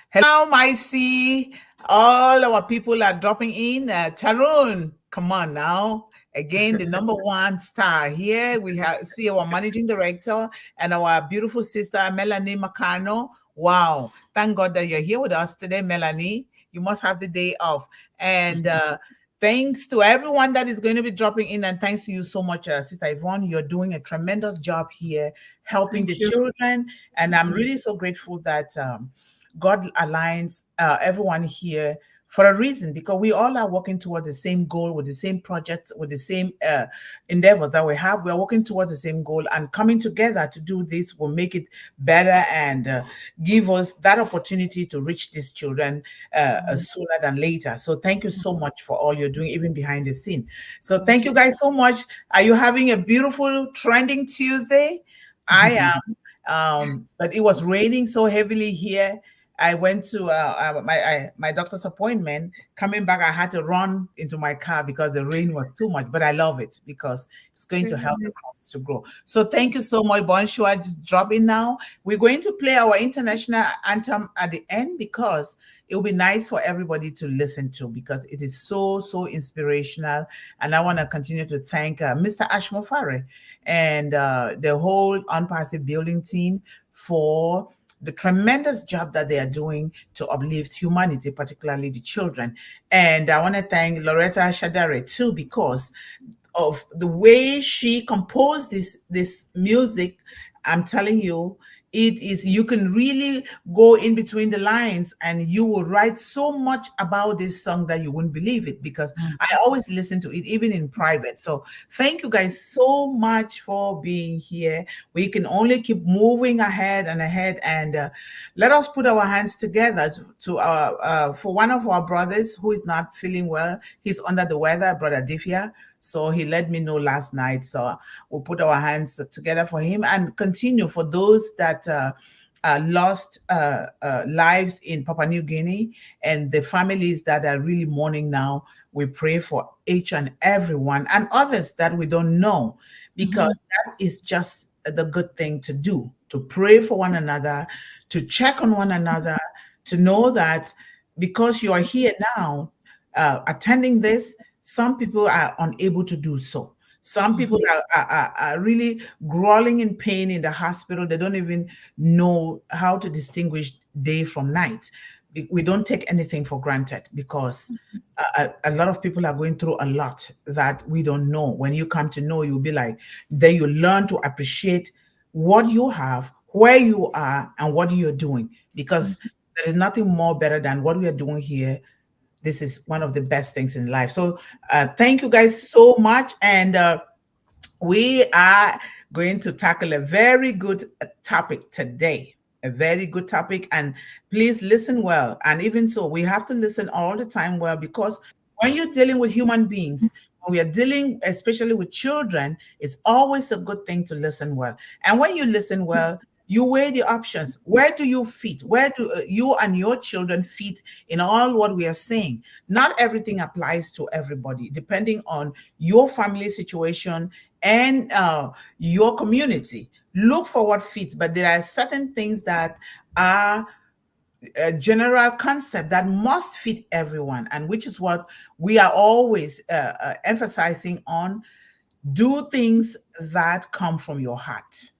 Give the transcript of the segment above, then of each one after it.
Hello, I see all our people are dropping in. Tarun, come on now. Again, the number one star here. We have see our managing director and our beautiful sister, Melanie Mukamugema. Wow. Thank God that you're here with us today, Melanie. You must have the day off. And thanks to everyone that is going to be dropping in. And thanks to you so much, Sister Yvonne. You're doing a tremendous job here helping the children. And I'm really so grateful that God aligns everyone here for a reason, because we all are working towards the same goal, with the same projects, with the same endeavors that we have. We are working towards the same goal, and coming together to do this will make it better and give us that opportunity to reach these children sooner than later. So thank you so much for all you're doing, even behind the scene. So thank you guys so much. Are you having a beautiful trending Tuesday? I am. But it was raining so heavily here. I went to my doctor's appointment. Coming back, I had to run into my car because the rain was too much. But I love it because it's going to help the crops to grow. So thank you so much, Bonshua. Just drop in now. We're going to play our international anthem at the end because it will be nice for everybody to listen to, because it is so inspirational. And I want to continue to thank Mr. Ashmofare and the whole ONPASSIVE building team for the tremendous job that they are doing to uplift humanity, particularly the children. And I want to thank Loretta Shadare too, because of the way she composed this music. I'm telling you, it is, you can really go in between the lines and you will write so much about this song that you wouldn't believe it, because I always listen to it even in private. So thank you guys so much for being here. We can only keep moving ahead and ahead, and let us put our hands together to our for one of our brothers who is not feeling well. He's under the weather, Brother Divya. So he let me know last night. So we'll put our hands together for him and continue for those that lost lives in Papua New Guinea and the families that are really mourning now. We pray for each and every one, and others that we don't know, because that is just the good thing to do, to pray for one another, to check on one another, to know that because you are here now attending this, some people are unable to do so. Some people are really growling in pain in the hospital. They don't even know how to distinguish day from night. We don't take anything for granted, because a lot of people are going through a lot that we don't know. When you come to know, you'll be like, then you learn to appreciate what you have, where you are, and what you're doing, because there is nothing more better than what we are doing here. This is one of the best things in life. So thank you guys so much. And we are going to tackle a very good topic today. A very good topic. And please listen well. And even so, we have to listen all the time well, because when you're dealing with human beings, when we are dealing especially with children, it's always a good thing to listen well. And when you listen well, you weigh the options. Where do you fit? Where do you and your children fit in all what we are saying? Not everything applies to everybody, depending on your family situation and your community. Look for what fits, but there are certain things that are a general concept that must fit everyone, and which is what we are always emphasizing on. Do things that come from your heart.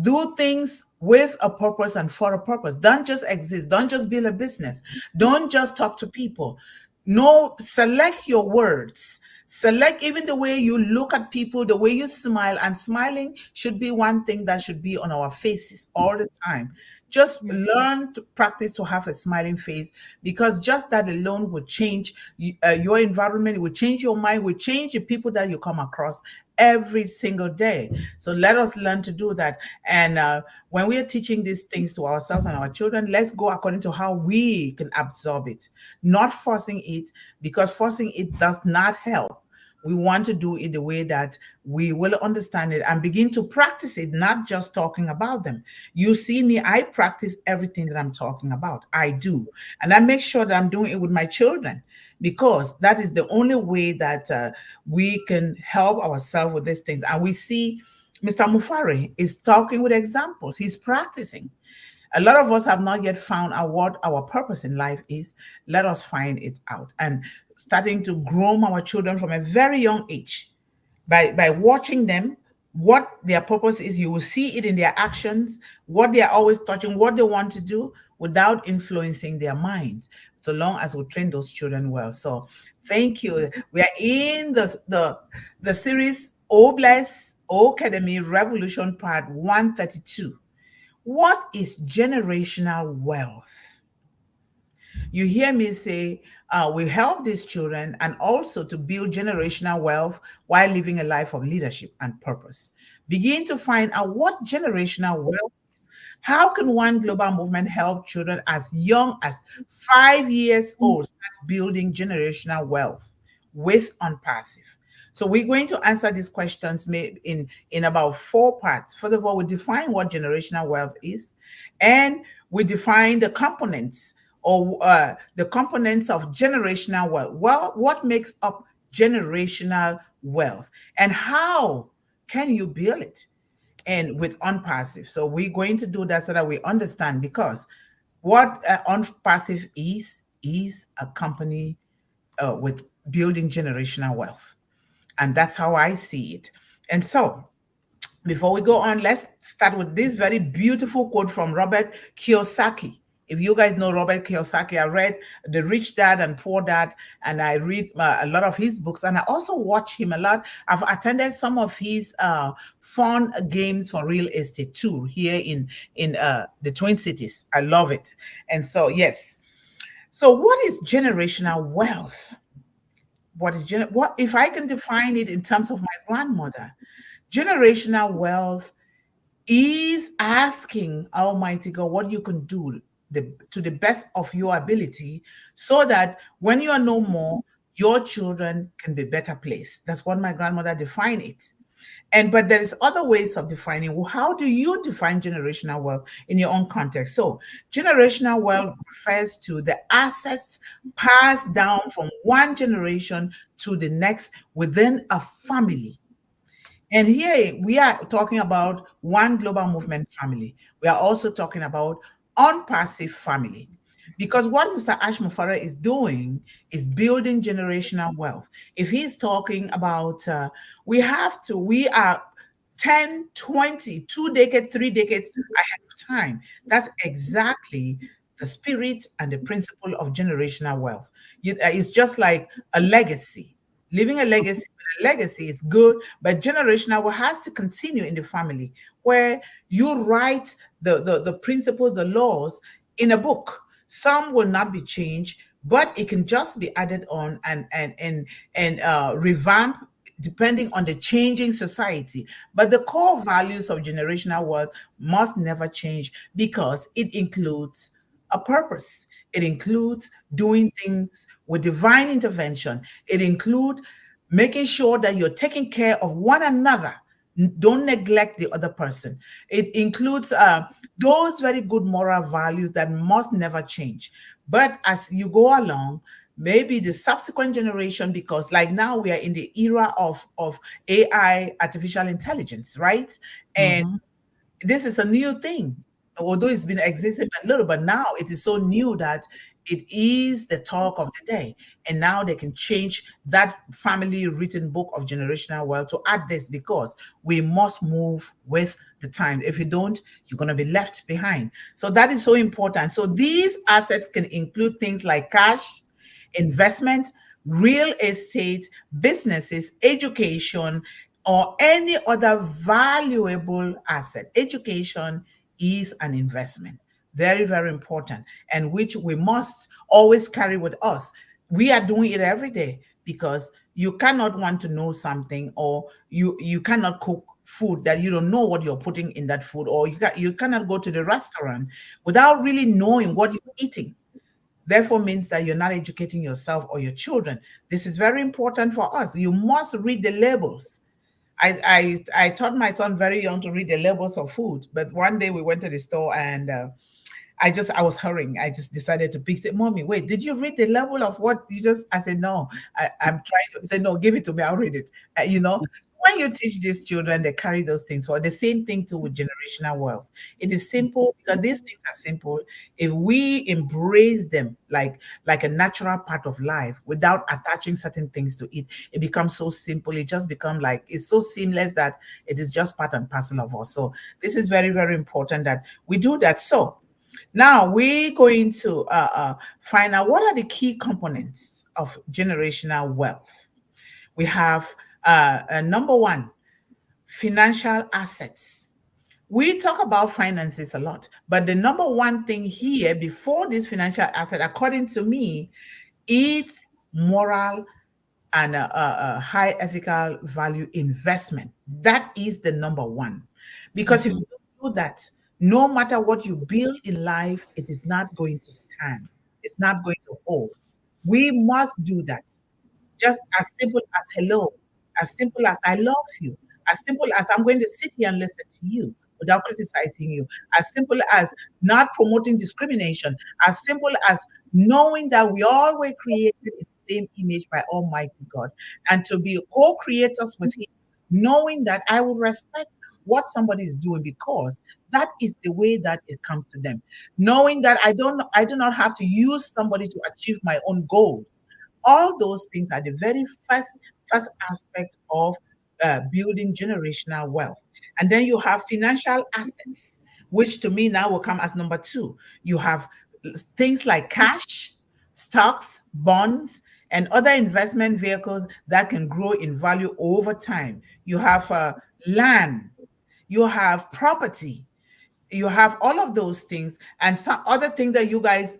Do things with a purpose and for a purpose. Don't just exist. Don't just build a business. Don't just talk to people. No, select your words. Select even the way you look at people, the way you smile. And smiling should be one thing that should be on our faces all the time. Just learn to practice to have a smiling face, because just that alone will change your environment, will change your mind, will change the people that you come across every single day. So let us learn to do that. And when we are teaching these things to ourselves and our children, let's go according to how we can absorb it, not forcing it, because forcing it does not help. We want to do it the way that we will understand it and begin to practice it, not just talking about them. You see me, I practice everything that I'm talking about. I do. And I make sure that I'm doing it with my children, because that is the only way that we can help ourselves with these things. And we see Mr. Mufari is talking with examples. He's practicing. A lot of us have not yet found out what our purpose in life is. Let us find it out and starting to groom our children from a very young age by watching them what their purpose is. You will see it in their actions, what they are always touching, what they want to do without influencing their minds, so long as we train those children well. So thank you. We are in the series O Bless O Academy Revolution Part 132. What is generational wealth? You hear me say, we help these children and also to build generational wealth while living a life of leadership and purpose. Begin to find out what generational wealth is. How can one global movement help children as young as 5 years old start building generational wealth with ONPASSIVE? So we're going to answer these questions made in about 4 parts. First of all, we define what generational wealth is, and we define the components or the components of generational wealth. Well, what makes up generational wealth, and how can you build it? And with ONPASSIVE. So we're going to do that so that we understand, because what ONPASSIVE is a company with building generational wealth. And that's how I see it. And so, before we go on, let's start with this very beautiful quote from Robert Kiyosaki. If you guys know Robert Kiyosaki, I read The Rich Dad and Poor Dad, and I read a lot of his books, and I also watch him a lot. I've attended some of his fun games for real estate too here in the Twin Cities. I love it. And so, yes. So, what is generational wealth? What if I can define it in terms of my grandmother? Generational wealth is asking Almighty God what you can do to the best of your ability, so that when you are no more, your children can be better placed. That's what my grandmother defined it. But there is other ways of defining. Well, how do you define generational wealth in your own context? So generational wealth refers to the assets passed down from one generation to the next within a family. And here we are talking about one global movement family. We are also talking about ONPASSIVE family. Because what Mr. Ashmufara is doing is building generational wealth. If he's talking about, we are 10, 20, 2 decades, 3 decades ahead of time. That's exactly the spirit and the principle of generational wealth. It's just like a legacy. Leaving a legacy, legacy is good, but generational wealth has to continue in the family, where you write the principles, the laws in a book. Some will not be changed, but it can just be added on and revamp depending on the changing society. But the core values of generational wealth must never change, because it includes a purpose. It includes doing things with divine intervention. It includes making sure that you're taking care of one another. Don't neglect the other person. It includes those very good moral values that must never change. But as you go along, maybe the subsequent generation, because like now we are in the era of AI, artificial intelligence, right? And this is a new thing, although it's been existing a little, but now it is so new that it is the talk of the day. And now they can change that family written book of generational wealth to add this, because we must move with the time. If you don't, you're going to be left behind. So that is so important. So these assets can include things like cash, investment, real estate, businesses, education, or any other valuable asset. Education is an investment. Very, very important, and which we must always carry with us. We are doing it every day, because you cannot want to know something, or you cannot cook food that you don't know what you're putting in that food, or you cannot go to the restaurant without really knowing what you're eating. Therefore means that you're not educating yourself or your children. This is very important for us. You must read the labels. I taught my son very young to read the labels of food, but one day we went to the store and I was hurrying. I just decided to pick it. Mommy, wait, did you read the label of what you just? I said, no, I'm trying to. He said, no, give it to me. I'll read it. when you teach these children, they carry those things for the same thing too with generational wealth. It is simple because these things are simple. If we embrace them like a natural part of life without attaching certain things to it, it becomes so simple. It just becomes like it's so seamless that it is just part and parcel of us. So this is very, very important that we do that. So now we're going to find out what are the key components of generational wealth. We have number one, financial assets. We talk about finances a lot, but the number one thing here before this financial asset, according to me, is moral and a high ethical value investment. That is the number one. Because if you don't do that, no matter what you build in life, it is not going to stand. It's not going to hold. We must do that. Just as simple as hello, as simple as I love you, as simple as I'm going to sit here and listen to you without criticizing you, as simple as not promoting discrimination, as simple as knowing that we all were created in the same image by Almighty God and to be co-creators with Him, knowing that I will respect what somebody is doing because that is the way that it comes to them. Knowing that I do not have to use somebody to achieve my own goals. All those things are the very first aspect of building generational wealth. And then you have financial assets, which to me now will come as number two. You have things like cash, stocks, bonds, and other investment vehicles that can grow in value over time. You have land, you have property, you have all of those things and some other things that you guys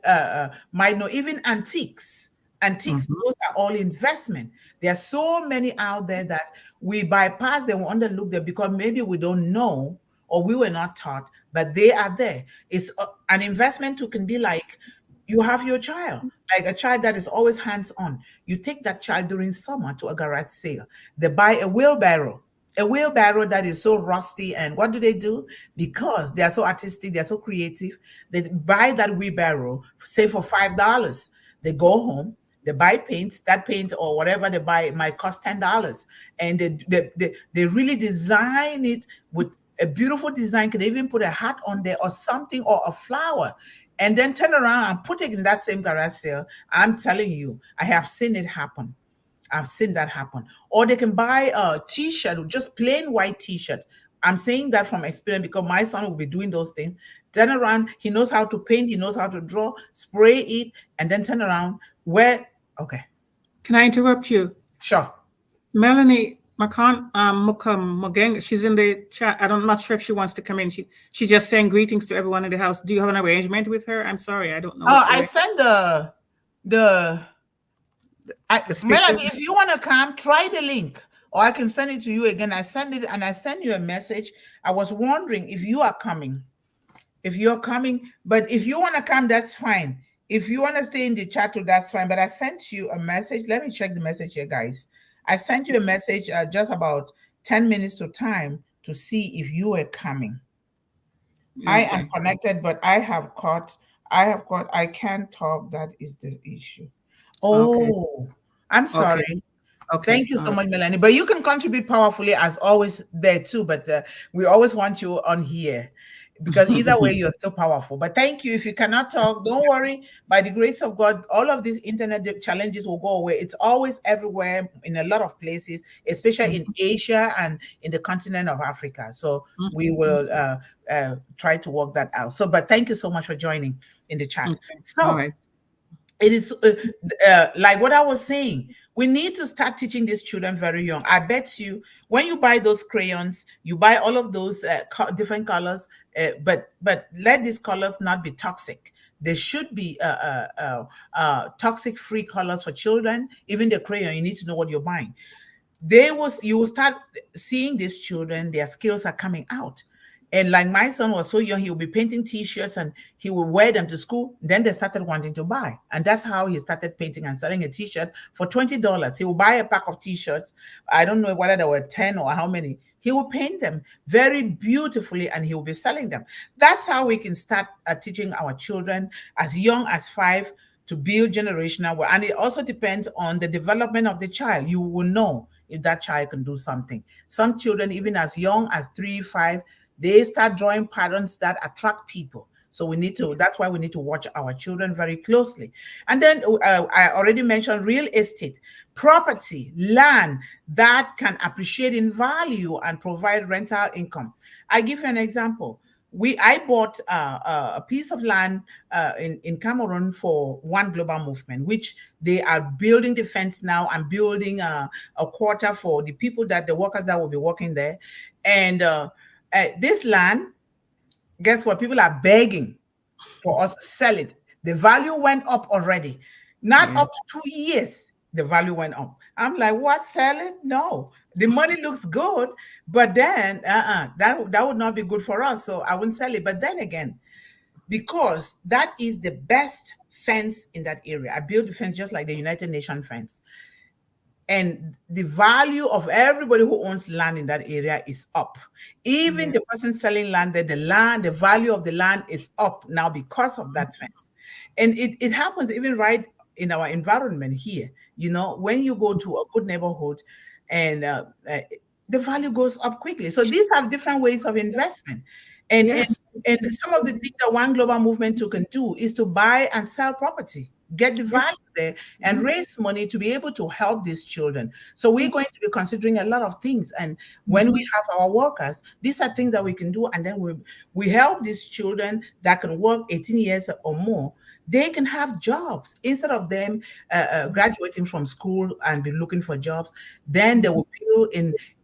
might know, even antiques, those are all investment. There are so many out there that we bypass them, we underlook them because maybe we don't know or we were not taught, but they are there. It's an investment too can be like you have your child, like a child that is always hands on. You take that child during summer to a garage sale. They buy a wheelbarrow that is so rusty. And what do? Because they are so artistic, they're so creative. They buy that wheelbarrow, say for $5. They go home, they buy paints. That paint or whatever they buy it might cost $10. And they really design it with a beautiful design. Can even put a hat on there or something or a flower and then turn around and put it in that same garage sale. I'm telling you, I have seen it happen. I've seen that happen. Or they can buy a t-shirt, just plain white t-shirt. I'm saying that from experience because my son will be doing those things. Turn around, he knows how to paint, he knows how to draw, spray it, and then turn around. Okay. Can I interrupt you? Sure. Melanie Mukamugema, she's in the chat. I'm not sure if she wants to come in. She's just saying greetings to everyone in the house. Do you have an arrangement with her? I'm sorry, I don't know. I sent Melanie, if you want to come, try the link. Or I can send it to you again. I send it and I send you a message. I was wondering if you are coming. If you're coming, but if you want to come, that's fine. If you want to stay in the chat too, that's fine. But I sent you a message. Let me check the message here, guys. I sent you a message just about 10 minutes to time to see if you were coming. Okay. I am connected, but I can't talk. That is the issue. Oh, okay. I'm sorry. Okay. Thank you so much, Melanie. But you can contribute powerfully as always there too. But we always want you on here because either way, you're still powerful. But thank you. If you cannot talk, don't worry. By the grace of God, all of these internet challenges will go away. It's always everywhere in a lot of places, especially in Asia and in the continent of Africa. So we will try to work that out. So, but thank you so much for joining in the chat. So, it is like what I was saying. We need to start teaching these children very young. I bet you when you buy those crayons, you buy all of those different colors, but let these colors not be toxic. There should be toxic-free colors for children. Even the crayon, you need to know what you're buying. You will start seeing these children, their skills are coming out. And like my son was so young, he would be painting t-shirts and he would wear them to school. Then they started wanting to buy. And that's how he started painting and selling a t-shirt for $20. He would buy a pack of t-shirts. I don't know whether there were 10 or how many. He will paint them very beautifully and he will be selling them. That's how we can start teaching our children as young as 5 to build generational wealth. And it also depends on the development of the child. You will know if that child can do something. Some children, even as young as 3, 5, they start drawing patterns that attract people. So we need to, that's why we need to watch our children very closely. And then I already mentioned real estate, property, land that can appreciate in value and provide rental income. I give you an example. I bought a piece of land in Cameroon for One Global Movement, which they are building the fence now and building a quarter for the people that the workers that will be working there. And this land, guess what? People are begging for us to sell it. The value went up already. Not up to 2 years, the value went up. I'm like, what, sell it? No. The money looks good, but then that would not be good for us. So I wouldn't sell it. But then again, because that is the best fence in that area. I built the fence just like the United Nations fence. And the value of everybody who owns land in that area is up. Even the person selling land there, the value of the land is up now because of that fence. And it happens even right in our environment here. You know, when you go to a good neighborhood and the value goes up quickly. So these have different ways of investment. And, and some of the things that One Global Movement can do is to buy and sell property, get the value there, and raise money to be able to help these children. So we're going to be considering a lot of things. And when we have our workers, these are things that we can do. And then we help these children that can work 18 years or more. They can have jobs instead of them graduating from school and be looking for jobs. Then they will build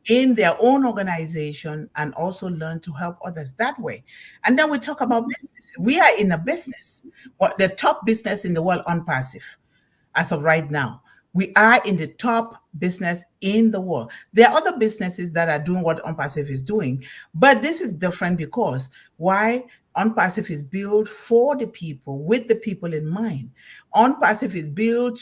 in their own organization and also learn to help others that way. And then we talk about business. We are in a business, the top business in the world, ONPASSIVE, as of right now. We are in the top business in the world. There are other businesses that are doing what ONPASSIVE is doing, but this is different because why? ONPASSIVE is built for the people, with the people in mind. ONPASSIVE is built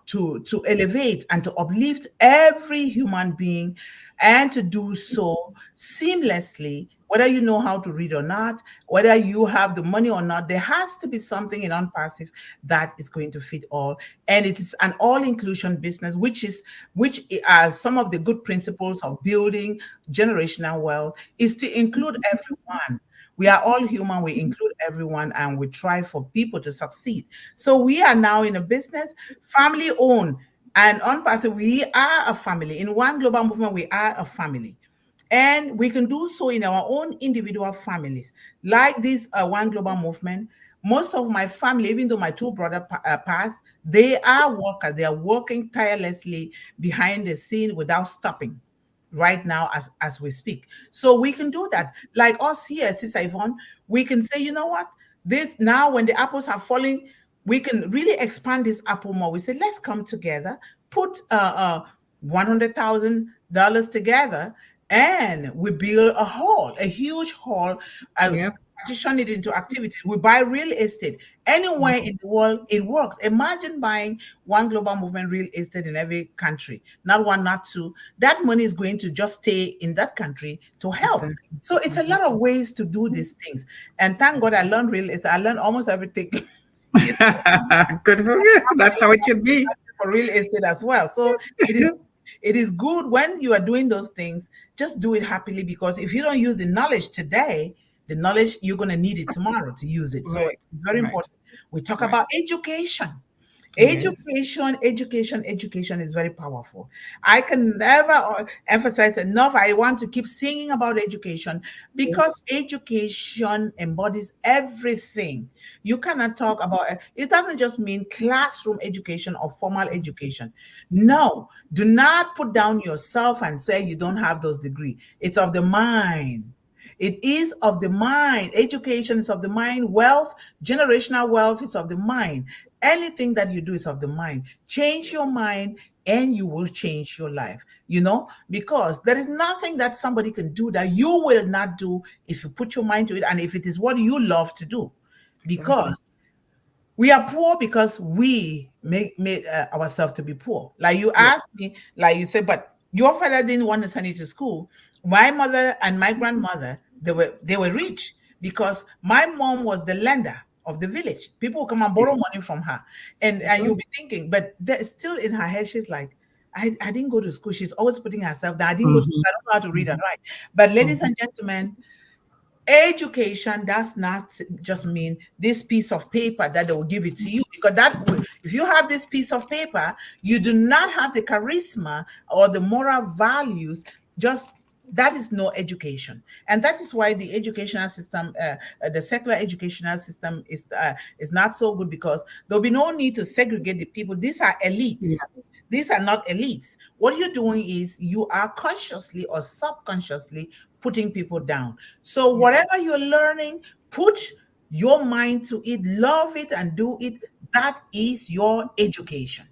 to elevate and to uplift every human being, and to do so seamlessly, whether you know how to read or not, whether you have the money or not. There has to be something in ONPASSIVE that is going to fit all. And it is an all-inclusion business, which are some of the good principles of building generational wealth, is to include everyone. We are all human, we include everyone, and we try for people to succeed. So we are now in a business, family owned, and ONPASSIVE, we are a family. In One Global Movement, we are a family. And we can do so in our own individual families. Like this One Global Movement, most of my family, even though my two brothers passed, they are workers. They are working tirelessly behind the scene without stopping right now as we speak. So we can do that. Like us here, Sister Yvonne, we can say, you know what? This now when the apples are falling, we can really expand this apple more. We say, let's come together, put $100,000 together, and we build a hall, a huge hall, partition it into activity. We buy real estate anywhere in the world. It works. Imagine buying One Global Movement real estate in every country, not one, not two. That money is going to just stay in that country to help. Exactly. So it's a lot of ways to do these things. And thank God I learned real estate. I learned almost everything. Good for you. That's how it should be. For real estate as well. So it is good when you are doing those things, just do it happily, because if you don't use the knowledge today, the knowledge, you're going to need it tomorrow to use it. So it's very important. We talk about education. Education is very powerful. I can never emphasize enough. I want to keep singing about education, because education embodies everything. You cannot talk about it. It doesn't just mean classroom education or formal education. No, do not put down yourself and say you don't have those degrees. It's of the mind. It is of the mind. Education is of the mind. Wealth, generational wealth, is of the mind. Anything that you do is of the mind. Change your mind and you will change your life, because there is nothing that somebody can do that you will not do if you put your mind to it, and if it is what you love to do. Because we are poor because we made ourselves to be poor. Like you asked me, like you said, but your father didn't want to send you to school. My mother and my grandmother, they were rich because my mom was the lender of the village. People come and borrow money from her. And you'll be thinking, but still in her head, she's like, I didn't go to school. She's always putting herself down. I didn't go to school. Mhm. I don't know how to read and Mhm. write. But ladies Mhm. and gentlemen, education does not just mean this piece of paper that they will give it to you, because if you have this piece of paper, you do not have the charisma or the moral values. Just that is no education, and that is why the educational system, the secular educational system, is not so good, because there'll be no need to segregate the people. These are Yeah. elites. These are not elites. What you're doing is you are consciously or subconsciously putting people down. So Yeah. whatever you're learning, put your mind to it, love it, and do it. That is your education.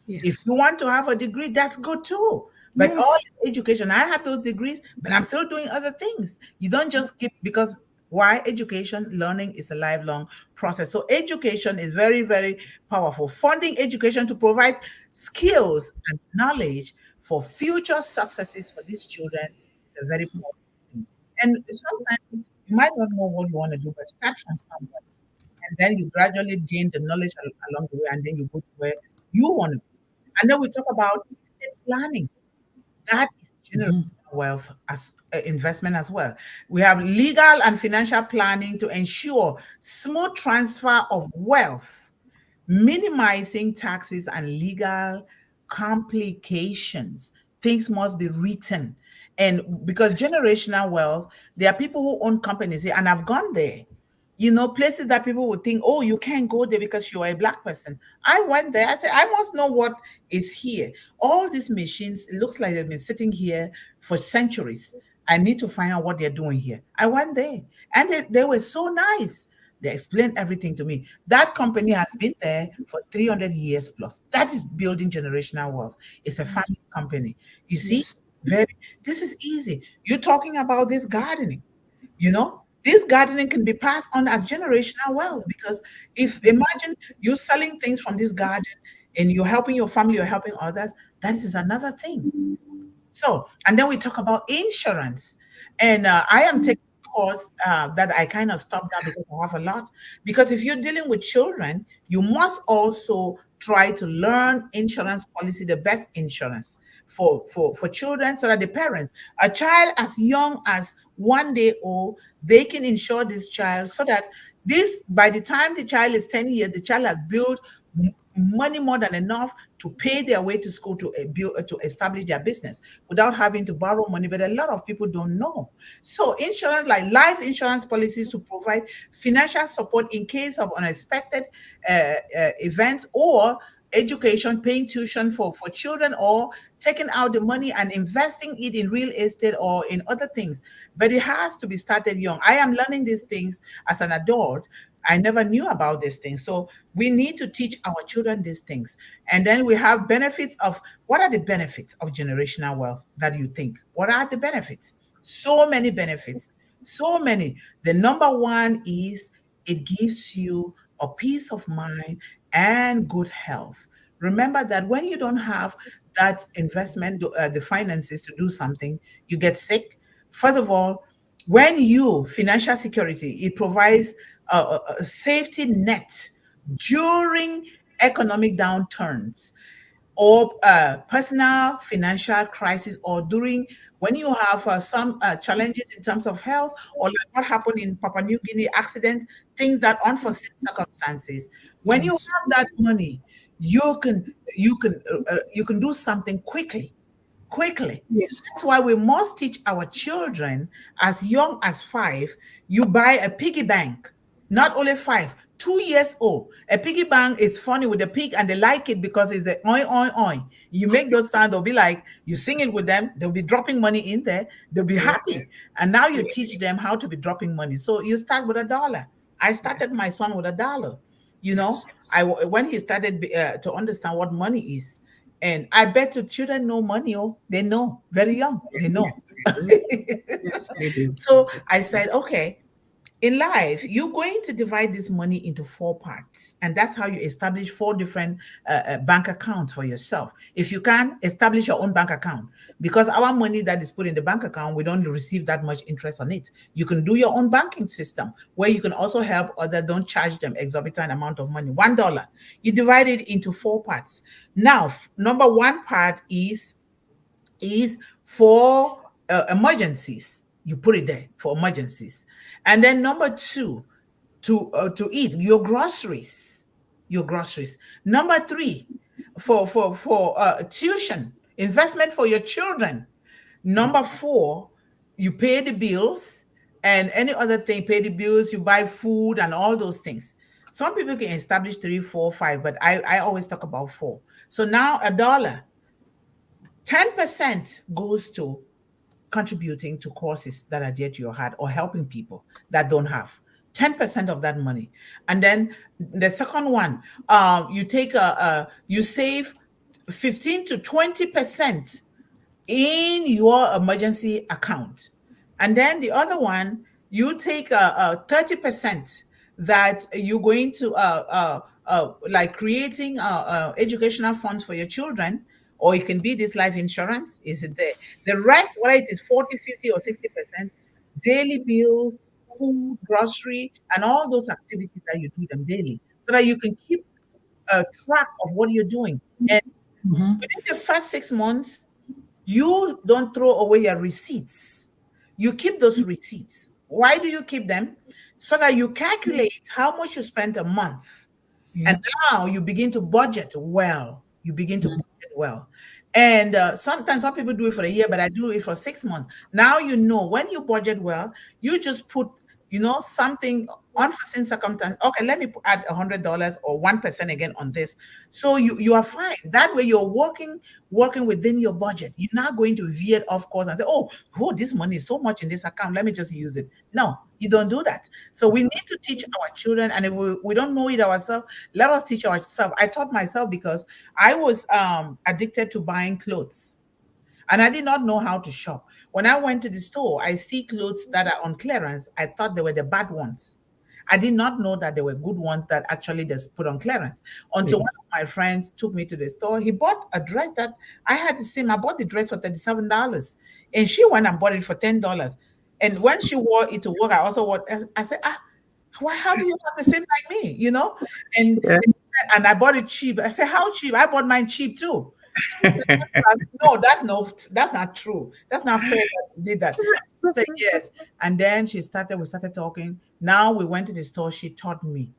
If Yes. you want to have a degree, that's good too. But all Yes. education, I had those degrees, but I'm still doing other things. You don't just skip, because why? Education, learning is a lifelong process. So education is very, very powerful. Funding education to provide skills and knowledge for future successes for these children is a very powerful thing. And sometimes you might not know what you want to do, but start from somewhere. And then you gradually gain the knowledge along the way, and then you go to where you want to be. And then we talk about estate planning. That is generational Mhm. wealth as investment as well. We have legal and financial planning to ensure smooth transfer of wealth, minimizing taxes and legal complications. Things must be written. And because generational wealth, there are people who own companies here, and I've gone there. Places that people would think, oh, you can't go there because you're a black person. I went there. I said, I must know what is here. All these machines, it looks like they've been sitting here for centuries. I need to find out what they're doing here. I went there, and they were so nice. They explained everything to me. That company has been there for 300 years plus. That is building generational wealth. It's a family company. You see, Yes. very, this is easy. You're talking about this gardening. This gardening can be passed on as generational wealth, because if imagine you selling things from this garden and you're helping your family, you're helping others, that is another thing. So, and then we talk about insurance. And I am taking a course that I kind of stopped now because I have a lot. Because if you're dealing with children, you must also try to learn insurance policy, the best insurance for children, so that the parents, a child as young as 1 day old, they can insure this child, so that this, by the time the child is 10 years, the child has built money more than enough to pay their way to school, to build, to establish their business without having to borrow money. But a lot of people don't know. So insurance, like life insurance policies, to provide financial support in case of unexpected events, or education, paying tuition for children, or taking out the money and investing it in real estate or in other things. But it has to be started young. I am learning these things as an adult. I never knew about these things. So we need to teach our children these things. And then we have benefits of, what are the benefits of generational wealth that you think? What are the benefits? So many benefits. So many. The number one is it gives you a peace of mind and good health. Remember that when you don't have that investment, the finances to do something, you get sick. First of all, when you financial security, it provides a safety net during economic downturns, or personal financial crisis, or during when you have some challenges in terms of health, or like what happened in Papua New Guinea accident, things that unforeseen circumstances. When you Yes. have that money, you can do something quickly. Yes. That's why we must teach our children as young as 5. You buy a piggy bank, not only 5, 2 years old. A piggy bank is funny with the pig, and they like it because it's a oi oi oi. You make those sounds, they'll be like, you sing it with them, they'll be dropping money in there, they'll be Yeah. happy. And now you Yeah. teach them how to be dropping money. So you start with $1. I Yeah. started my son with $1. You know, Yes. when he started to understand what money is, and I bet the children know money. Oh, they know very young. They Yeah. know. They do. Yes, they do. So I said, okay, in life, you're going to divide this money into four parts, and that's how you establish four different bank accounts for yourself. If you can establish your own bank account, because our money that is put in the bank account, we don't receive that much interest on it. You can do your own banking system where you can also help others. Don't charge them exorbitant amount of money. $1. You divide it into four parts. Now, number one part is for emergencies. You put it there for emergencies. And then number two, to eat your groceries, Number three, for tuition, investment for your children. Number four, you pay the bills and any other thing, pay the bills, you buy food and all those things. Some people can establish three, four, five, but I always talk about four. So now $1, 10% goes to contributing to causes that are dear to your heart or helping people that don't have 10% of that money. And then the second one, you save 15 to 20% in your emergency account. And then the other one, you take 30% that you're going to like creating educational funds for your children, or it can be this life insurance. Is it there? The rest, whether it is 40, 50, or 60%, daily bills, food, grocery, and all those activities that you do them daily, so that you can keep track of what you're doing. And within the first 6 months, you don't throw away your receipts. You keep those receipts. Why do you keep them? So that you calculate how much you spent a month. Yeah. And now you begin to budget well. And sometimes some people do it for a year, but I do it for 6 months. Now you know when you budget well, you just put, something unforeseen circumstance. Okay, let me add $100 or 1% again on this. So you are fine. That way you're working within your budget. You're not going to veer off course and say, oh, this money is so much in this account. Let me just use it. No, you don't do that. So we need to teach our children, and if we don't know it ourselves, let us teach ourselves. I taught myself because I was addicted to buying clothes. And I did not know how to shop. When I went to the store, I see clothes that are on clearance. I thought they were the bad ones. I did not know that there were good ones that actually just put on clearance. Until one of my friends took me to the store. He bought a dress that I had the same. I bought the dress for $37. And she went and bought it for $10. And when she wore it to work, I also wore. I said, how do you have the same like me? And Yeah. and I bought it cheap. I said, how cheap? I bought mine cheap too. No, that's not true. That's not fair that you did that. I said yes. And then we started talking. Now we went to the store. She taught me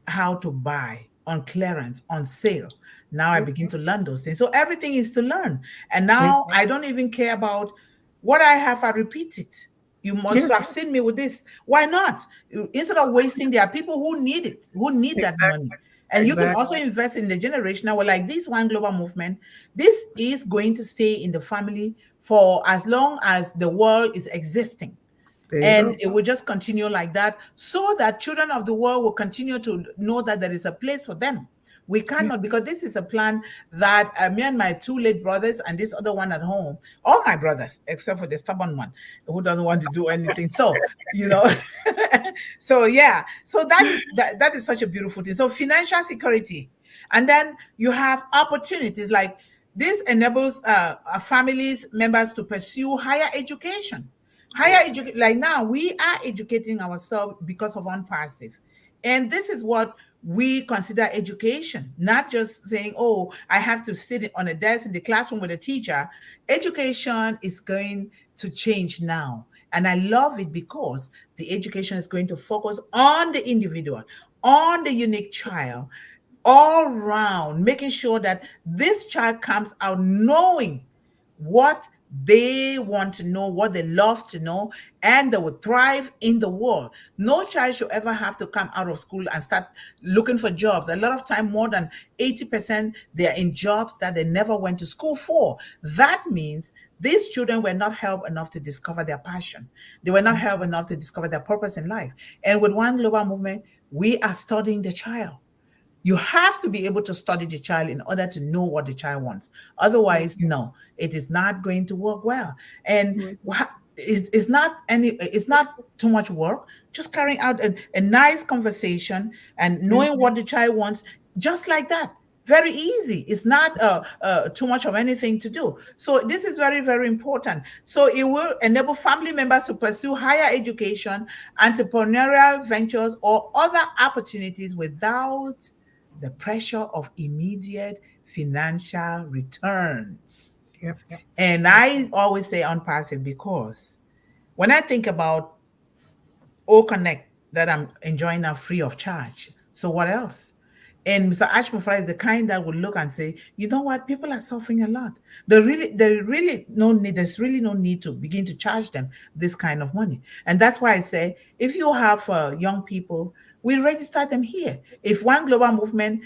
how to buy on clearance, on sale. Now I begin to learn those things. So everything is to learn. And now I don't even care about what I have. I repeat it. You must have seen me with this. Why not? Instead of wasting, there are people who need it, who need that money. And you can also invest in the generational. Well, like this one global movement, this is going to stay in the family for as long as the world is existing. And it will just continue like that, so that children of the world will continue to know that there is a place for them. We cannot, because this is a plan that me and my two late brothers and this other one at home, all my brothers, except for the stubborn one who doesn't want to do anything. So, so yeah, so that is such a beautiful thing. So financial security. And then you have opportunities like this enables families, members to pursue higher education. Like now we are educating ourselves because of ONPASSIVE. And this is what we consider education, not just saying, oh, I have to sit on a desk in the classroom with a teacher. Education is going to change now. And I love it because the education is going to focus on the individual, on the unique child, all around, making sure that this child comes out knowing what they want to know, what they love to know, and they will thrive in the world. No child should ever have to come out of school and start looking for jobs. A lot of time, more than 80%, they are in jobs that they never went to school for. That means these children were not helped enough to discover their passion. They were not helped enough to discover their purpose in life. And with One Global Movement, we are studying the child. You have to be able to study the child in order to know what the child wants. Otherwise, no, it is not going to work well. And it's not too much work. Just carrying out a nice conversation and knowing what the child wants, just like that. Very easy. It's not too much of anything to do. So this is very, very important. So it will enable family members to pursue higher education, entrepreneurial ventures, or other opportunities without the pressure of immediate financial returns. Yep, yep. And I always say ONPASSIVE because when I think about O-Connect that I'm enjoying now free of charge, so what else? And Mr. Ashmufra is the kind that would look and say, you know what, people are suffering a lot. There's really no need to begin to charge them this kind of money. And that's why I say, if you have young people, we register them here. If one global movement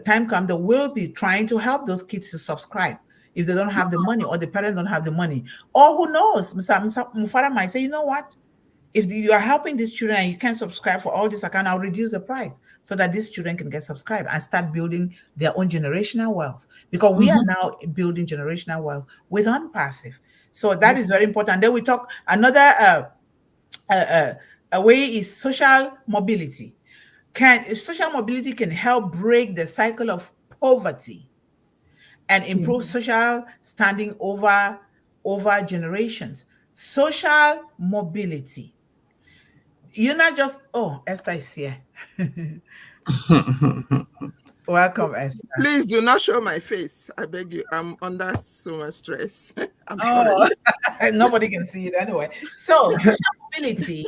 time comes, they will be trying to help those kids to subscribe if they don't have the money or the parents don't have the money. Or who knows, Mr. Mufara might say, you know what? If you are helping these children and you can't subscribe for all this account, I'll reduce the price so that these children can get subscribed and start building their own generational wealth. Because we are now building generational wealth with ONPASSIVE. So that is very important. Then we talk another a way is social mobility. Social mobility can help break the cycle of poverty and improve social standing over generations. Social mobility. You're not just, oh, Esther is here. Welcome, Esther. Please do not show my face. I beg you. I'm under so much stress. I'm sorry. Nobody can see it anyway. So social mobility,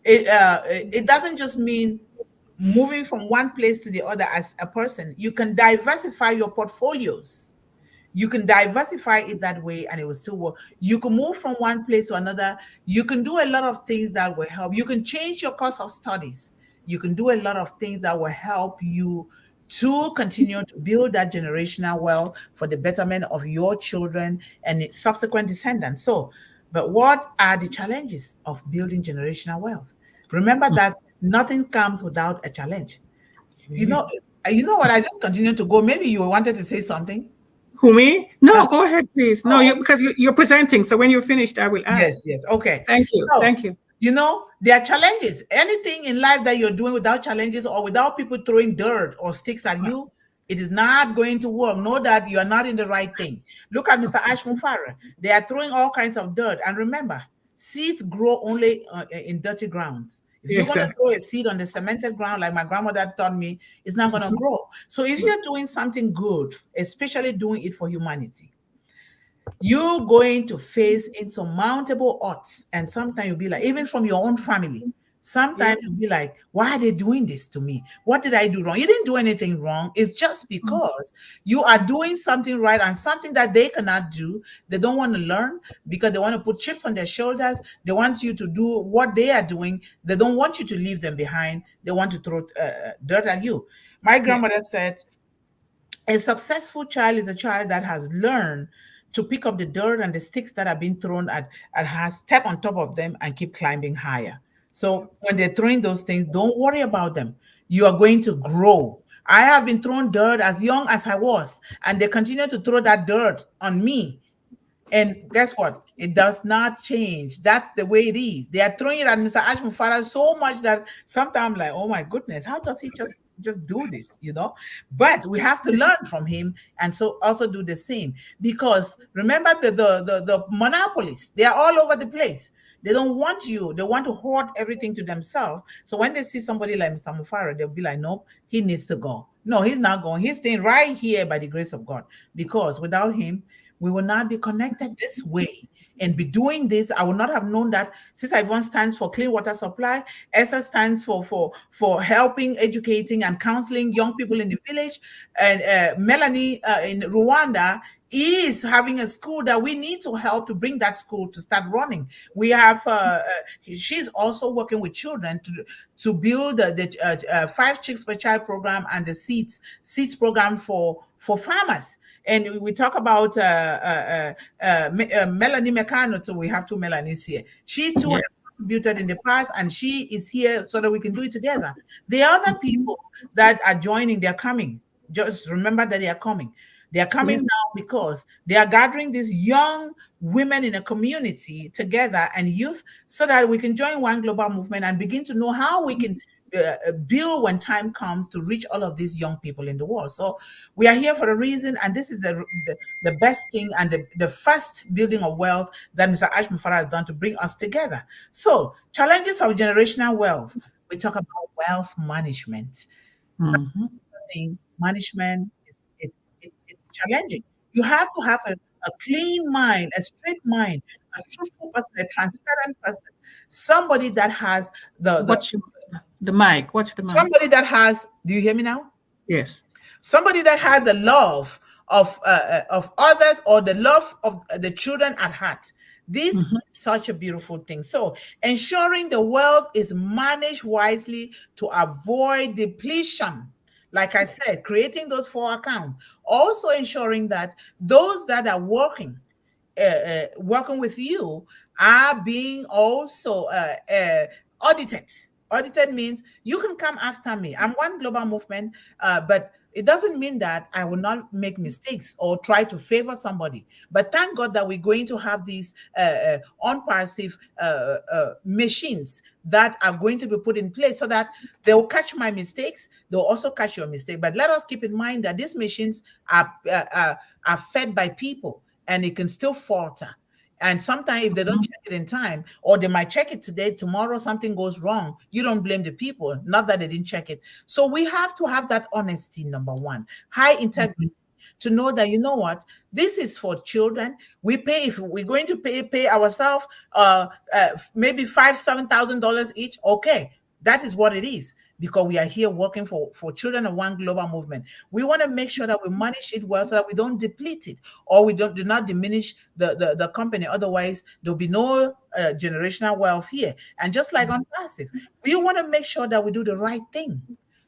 it doesn't just mean moving from one place to the other as a person. You can diversify your portfolios. You can diversify it that way and it will still work. You can move from one place to another. You can do a lot of things that will help. You can change your course of studies. You can do a lot of things that will help you to continue to build that generational wealth for the betterment of your children and its subsequent descendants. So, but what are the challenges of building generational wealth? Remember that nothing comes without a challenge. You know what? I just continue to go. Maybe you wanted to say something. Who, me? No, go ahead, please. No, because you're presenting. So when you're finished, I will ask. Yes. Okay. Thank you. So, thank you. You know, there are challenges. Anything in life that you're doing without challenges or without people throwing dirt or sticks at you, it is not going to work. Know that you are not in the right thing. Look at Mr. Ashmufara. They are throwing all kinds of dirt. And remember, seeds grow only in dirty grounds. If you're going to throw a seed on the cemented ground, like my grandmother taught me, it's not going to grow. So if you're doing something good, especially doing it for humanity, you're going to face insurmountable odds. And sometimes you'll be like, even from your own family, sometimes you'll be like, why are they doing this to me? What did I do wrong? You didn't do anything wrong. It's just because you are doing something right and something that they cannot do. They don't want to learn because they want to put chips on their shoulders. They want you to do what they are doing. They don't want you to leave them behind. They want to throw dirt at you. My grandmother said, a successful child is a child that has learned to pick up the dirt and the sticks that are being thrown at and has step on top of them and keep climbing higher. So when they're throwing those things, don't worry about them. You are going to grow. I have been thrown dirt as young as I was, and they continue to throw that dirt on me. And guess what? It does not change. That's the way it is. They are throwing it at Mr. Ashmufara so much that sometimes I'm like, oh my goodness, how does he just do this, you know? But we have to learn from him and so also do the same. Because remember the monopolists, they are all over the place. They don't want you. They want to hoard everything to themselves. So when they see somebody like Mr. Mufara, they'll be like, nope, he needs to go. No, he's not going. He's staying right here by the grace of God. Because without him, we will not be connected this way and be doing this. I would not have known that. Sister Yvonne stands for clean water supply. Esther stands for helping, educating, and counseling young people in the village. And Melanie in Rwanda is having a school that we need to help to bring that school to start running. We have, she's also working with children to build the 5 Chicks per Child program and the seeds program for farmers. And we talk about Melanie Mekano, so we have 2 Melanies here. She too has contributed in the past, and she is here so that we can do it together. The other people that are joining, they're coming. Just remember that they are coming. They are coming now because they are gathering these young women in a community together and youth so that we can join one global movement and begin to know how we can build when time comes to reach all of these young people in the world. So we are here for a reason, and this is the best thing and the first building of wealth that Mr. Ashmufara has done to bring us together. So challenges of generational wealth. We talk about wealth management. Management it's challenging. You have to have a clean mind, a straight mind, a truthful person, a transparent person, somebody that has the mic. What's the mic? Somebody that has. Do you hear me now? Yes. Somebody that has the love of others or the love of the children at heart. This is such a beautiful thing. So ensuring the wealth is managed wisely to avoid depletion. Like I said, creating those 4 accounts. Also ensuring that those that are working with you are being also audited. Audited means you can come after me. I'm one global movement, but it doesn't mean that I will not make mistakes or try to favor somebody. But thank God that we're going to have these ONPASSIVE machines that are going to be put in place so that they will catch my mistakes. They'll also catch your mistake. But let us keep in mind that these machines are fed by people and it can still falter. And sometimes if they don't check it in time, or they might check it today, tomorrow something goes wrong, you don't blame the people, not that they didn't check it. So we have to have that honesty, number one, high integrity, to know that, you know what, this is for children. We pay, if we're going to pay ourselves maybe $5,000-$7,000 each, okay, that is what it is. Because we are here working for children of one global movement. We want to make sure that we manage it well so that we don't deplete it or we do not diminish the company. Otherwise, there'll be no generational wealth here. And just like ONPASSIVE, we want to make sure that we do the right thing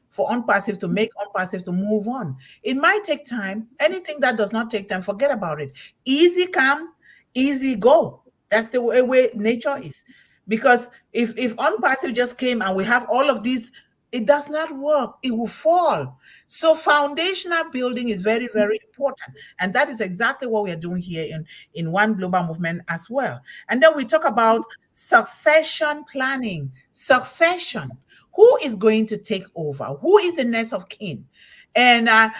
for ONPASSIVE to make ONPASSIVE to move on. It might take time. Anything that does not take time, forget about it. Easy come, easy go. That's the way nature is. Because if ONPASSIVE just came and we have all of these, it does not work. It will fall. So foundational building is very, very important. And that is exactly what we are doing here in One Global Movement as well. And then we talk about succession planning. Succession. Who is going to take over? Who is the next of kin? And I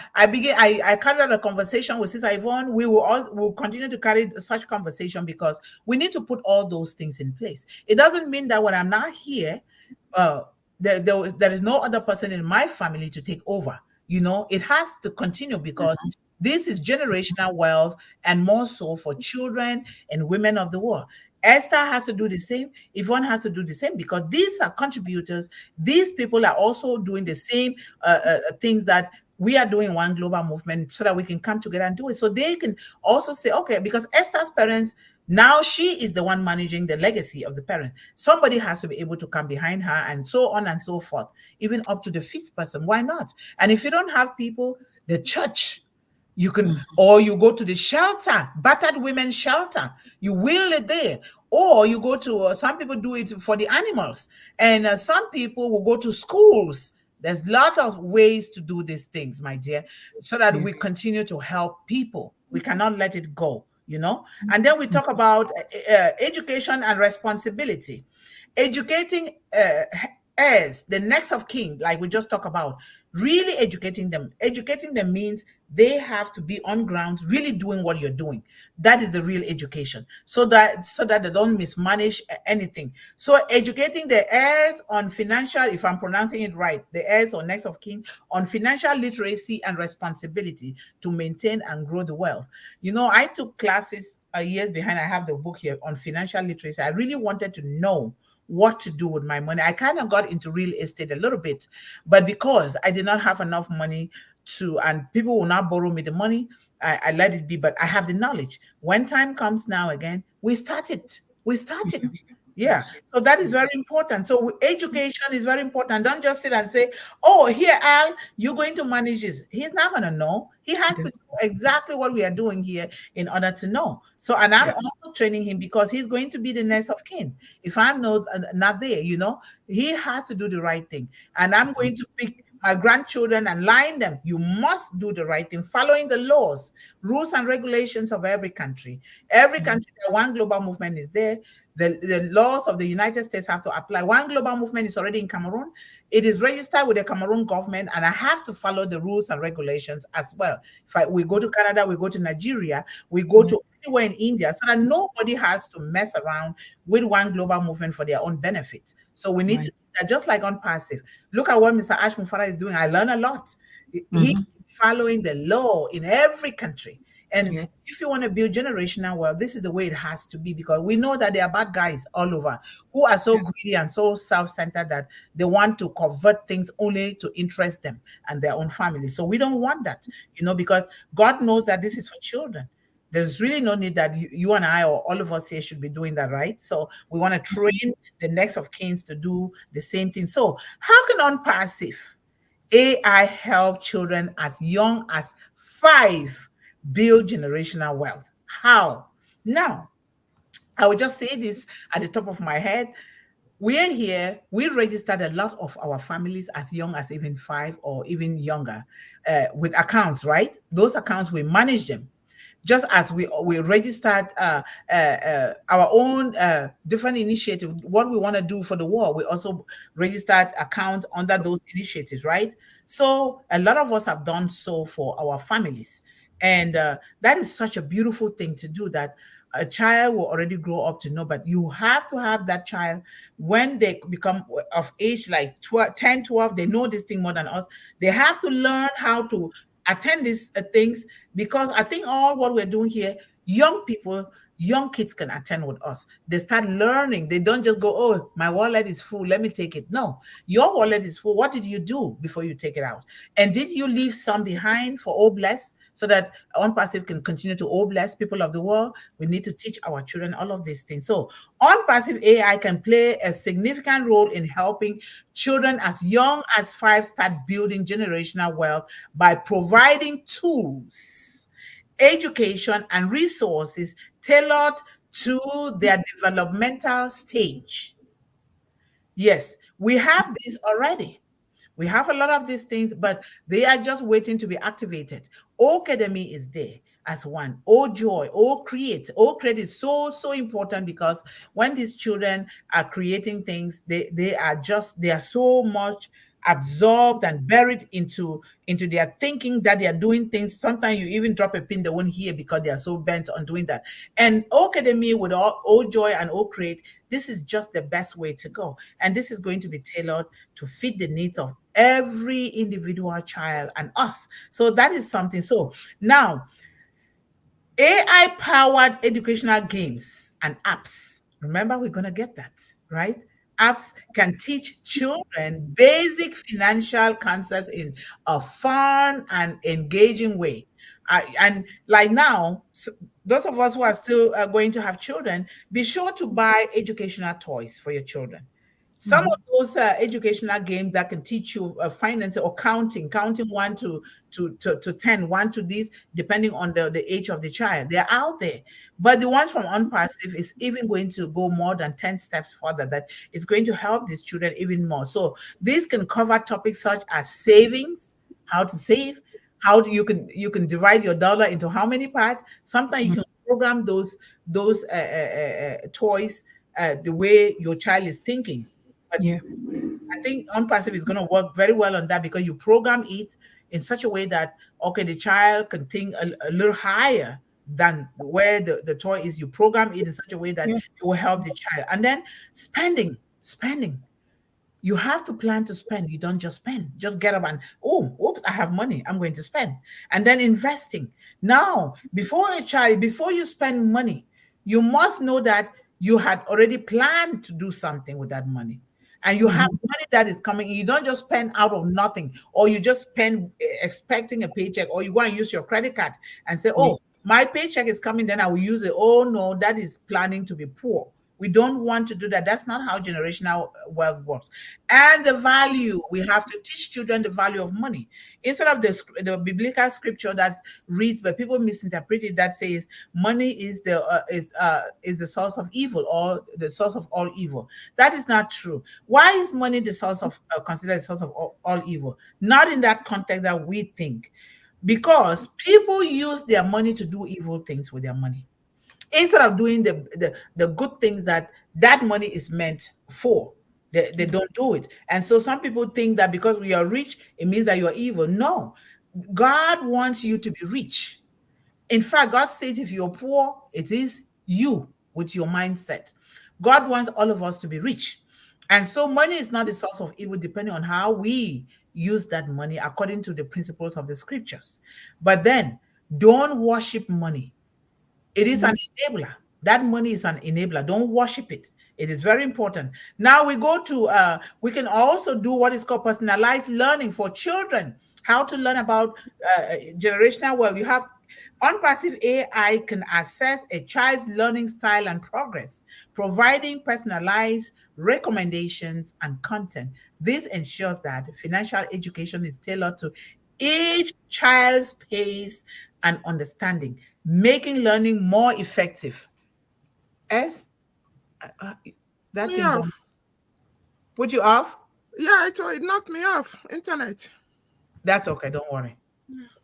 carried a conversation with Sister Yvonne. We will continue to carry such conversation because we need to put all those things in place. It doesn't mean that when I'm not here, there is no other person in my family to take over. You know, it has to continue because this is generational wealth and more so for children and women of the world. Esther has to do the same. Yvonne has to do the same because these are contributors. These people are also doing the same things that we are doing One Global Movement so that we can come together and do it. So they can also say, okay, because Esther's parents, now she is the one managing the legacy of the parent. Somebody has to be able to come behind her and so on and so forth, even up to the 5th person. Why not? And if you don't have people, the church, you can, or you go to the shelter, battered women's shelter, you wheel it there, or you go to, some people do it for the animals, and some people will go to schools. There's a lot of ways to do these things, my dear, so that we continue to help people. We cannot let it go, you know? And then we talk about education and responsibility. Educating heirs, the next of kin, like we just talked about, really educating them. Educating them means they have to be on ground, really doing what you're doing. That is the real education, so that they don't mismanage anything. So educating the heirs on financial, if I'm pronouncing it right, the heirs or next of kin, on financial literacy and responsibility to maintain and grow the wealth. You know, I took classes years behind. I have the book here on financial literacy. I really wanted to know what to do with my money. I kind of got into real estate a little bit, but because I did not have enough money to, and people will not borrow me the money, I let it be, but I have the knowledge. When time comes now again, we started. Yeah, so that is very important. So education is very important. Don't just sit and say, oh, here, Al, you're going to manage this. He's not going to know. He has to know exactly what we are doing here in order to know. So, and I'm also training him because he's going to be the next of kin. If I'm not there, you know, he has to do the right thing. And I'm going to pick my grandchildren and line them. You must do the right thing, following the laws, rules, and regulations of every country. Every country, one global movement is there. The laws of the United States have to apply. One global movement is already in Cameroon. It is registered with the Cameroon government, and I have to follow the rules and regulations as well. We go to Canada, we go to Nigeria, we go to anywhere in India, so that nobody has to mess around with one global movement for their own benefit. So we need to do that, just like ONPASSIVE. Look at what Mr. Ash Mufara is doing. I learn a lot. He is following the law in every country. And if you want to build generational wealth, this is the way it has to be, because we know that there are bad guys all over who are so greedy and so self-centered that they want to convert things only to interest them and their own family. So we don't want that, because God knows that this is for children. There's really no need that you and I or all of us here should be doing that, right? So we want to train the next of kins to do the same thing. So how can ONPASSIVE AI help children as young as 5 build generational wealth? How? Now, I will just say this at the top of my head. We are here, we registered a lot of our families as young as even 5 or even younger with accounts, right? Those accounts, we manage them. Just as we registered our own different initiative, what we want to do for the war, we also registered accounts under those initiatives, right? So a lot of us have done so for our families. And that is such a beautiful thing to do, that a child will already grow up to know. But you have to have that child when they become of age, like 10, 12, they know this thing more than us. They have to learn how to attend these things, because I think all what we're doing here, young people, young kids can attend with us. They start learning. They don't just go, oh, my wallet is full, let me take it. No, your wallet is full. What did you do before you take it out? And did you leave some behind for O Bless, so that ONPASSIVE can continue to O Bless people of the world? We need to teach our children all of these things. So ONPASSIVE AI can play a significant role in helping children as young as 5 start building generational wealth by providing tools, education, and resources tailored to their developmental stage. Yes, we have this already. We have a lot of these things, but they are just waiting to be activated. O-CADEMY is there as one. O-Joy, O-Create. O-Create is so important, because when these children are creating things, they are so much absorbed and buried into their thinking that they are doing things. Sometimes you even drop a pin, they won't hear, because they are so bent on doing that. And O-CADEMY with O-Joy and O-Create, this is just the best way to go. And this is going to be tailored to fit the needs of every individual child and us. So that is something. So now, AI-powered educational games and apps. Remember, we're going to get that, right? Apps can teach children basic financial concepts in a fun and engaging way. And like now, those of us who are still going to have children, be sure to buy educational toys for your children. Some of those educational games that can teach you finance or counting 1 to 10, 1 to these, depending on the age of the child. They're out there. But the one from ONPASSIVE is even going to go more than 10 steps further, that it's going to help these children even more. So these can cover topics such as savings, how to save, how you can divide your dollar into how many parts. Sometimes you can program those toys the way your child is thinking. But I think ONPASSIVE is going to work very well on that, because you program it in such a way that, okay, the child can think a little higher than where the toy is. You program it in such a way that it will help the child. And then spending. You have to plan to spend. You don't just spend. Just get up and, oh, oops, I have money, I'm going to spend. And then investing. Now, before you spend money, you must know that you had already planned to do something with that money. And you have money that is coming. You don't just spend out of nothing, or you just spend expecting a paycheck, or you go and use your credit card and say, oh, my paycheck is coming, then I will use it. Oh, no, that is planning to be poor. We don't want to do that. That's not how generational wealth works. And the value, we have to teach children the value of money. Instead of the biblical scripture that reads, but people misinterpret it, that says money is the source of evil, or the source of all evil. That is not true. Why is money the source of considered the source of all evil? Not in that context that we think. Because people use their money to do evil things with their money, instead of doing the good things that money is meant for. They don't do it. And so some people think that because we are rich, it means that you're evil. No, God wants you to be rich. In fact, God says if you're poor, it is you with your mindset. God wants all of us to be rich. And so money is not the source of evil, depending on how we use that money according to the principles of the scriptures. But then don't worship money. It is an enabler. That money is an enabler. Don't worship it. It is very important. Now we go to, we can also do what is called personalized learning for children. How to learn about generational wealth. You have ONPASSIVE AI can assess a child's learning style and progress, providing personalized recommendations and content. This ensures that financial education is tailored to each child's pace and understanding, making learning more effective. That thing put you off? Yeah, it knocked me off. Internet. That's okay. Don't worry.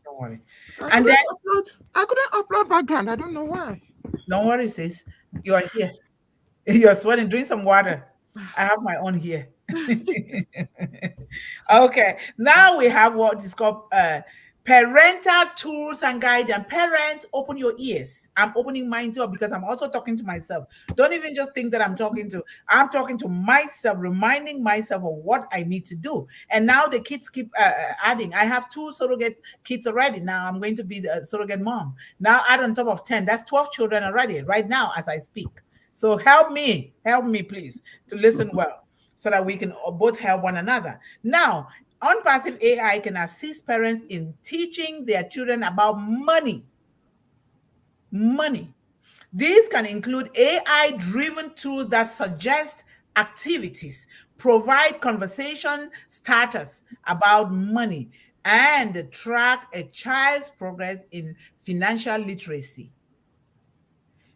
Don't worry. I couldn't upload background. I don't know why. Don't worry, sis. You are here. You're sweating. Drink some water. I have my own here. Okay. Now we have what is called parental tools and guidance. Parents, open your ears. I'm opening mine too, because I'm also talking to myself. Don't even just think that I'm talking to myself, reminding myself of what I need to do. And now the kids keep adding. I have 2 surrogate kids already. Now I'm going to be the surrogate mom. Now add on top of 10. That's 12 children already right now as I speak. So help me please, to listen well, so that we can both help one another. Now, ONPASSIVE AI can assist parents in teaching their children about money. Money. These can include AI-driven tools that suggest activities, provide conversation starters about money, and track a child's progress in financial literacy.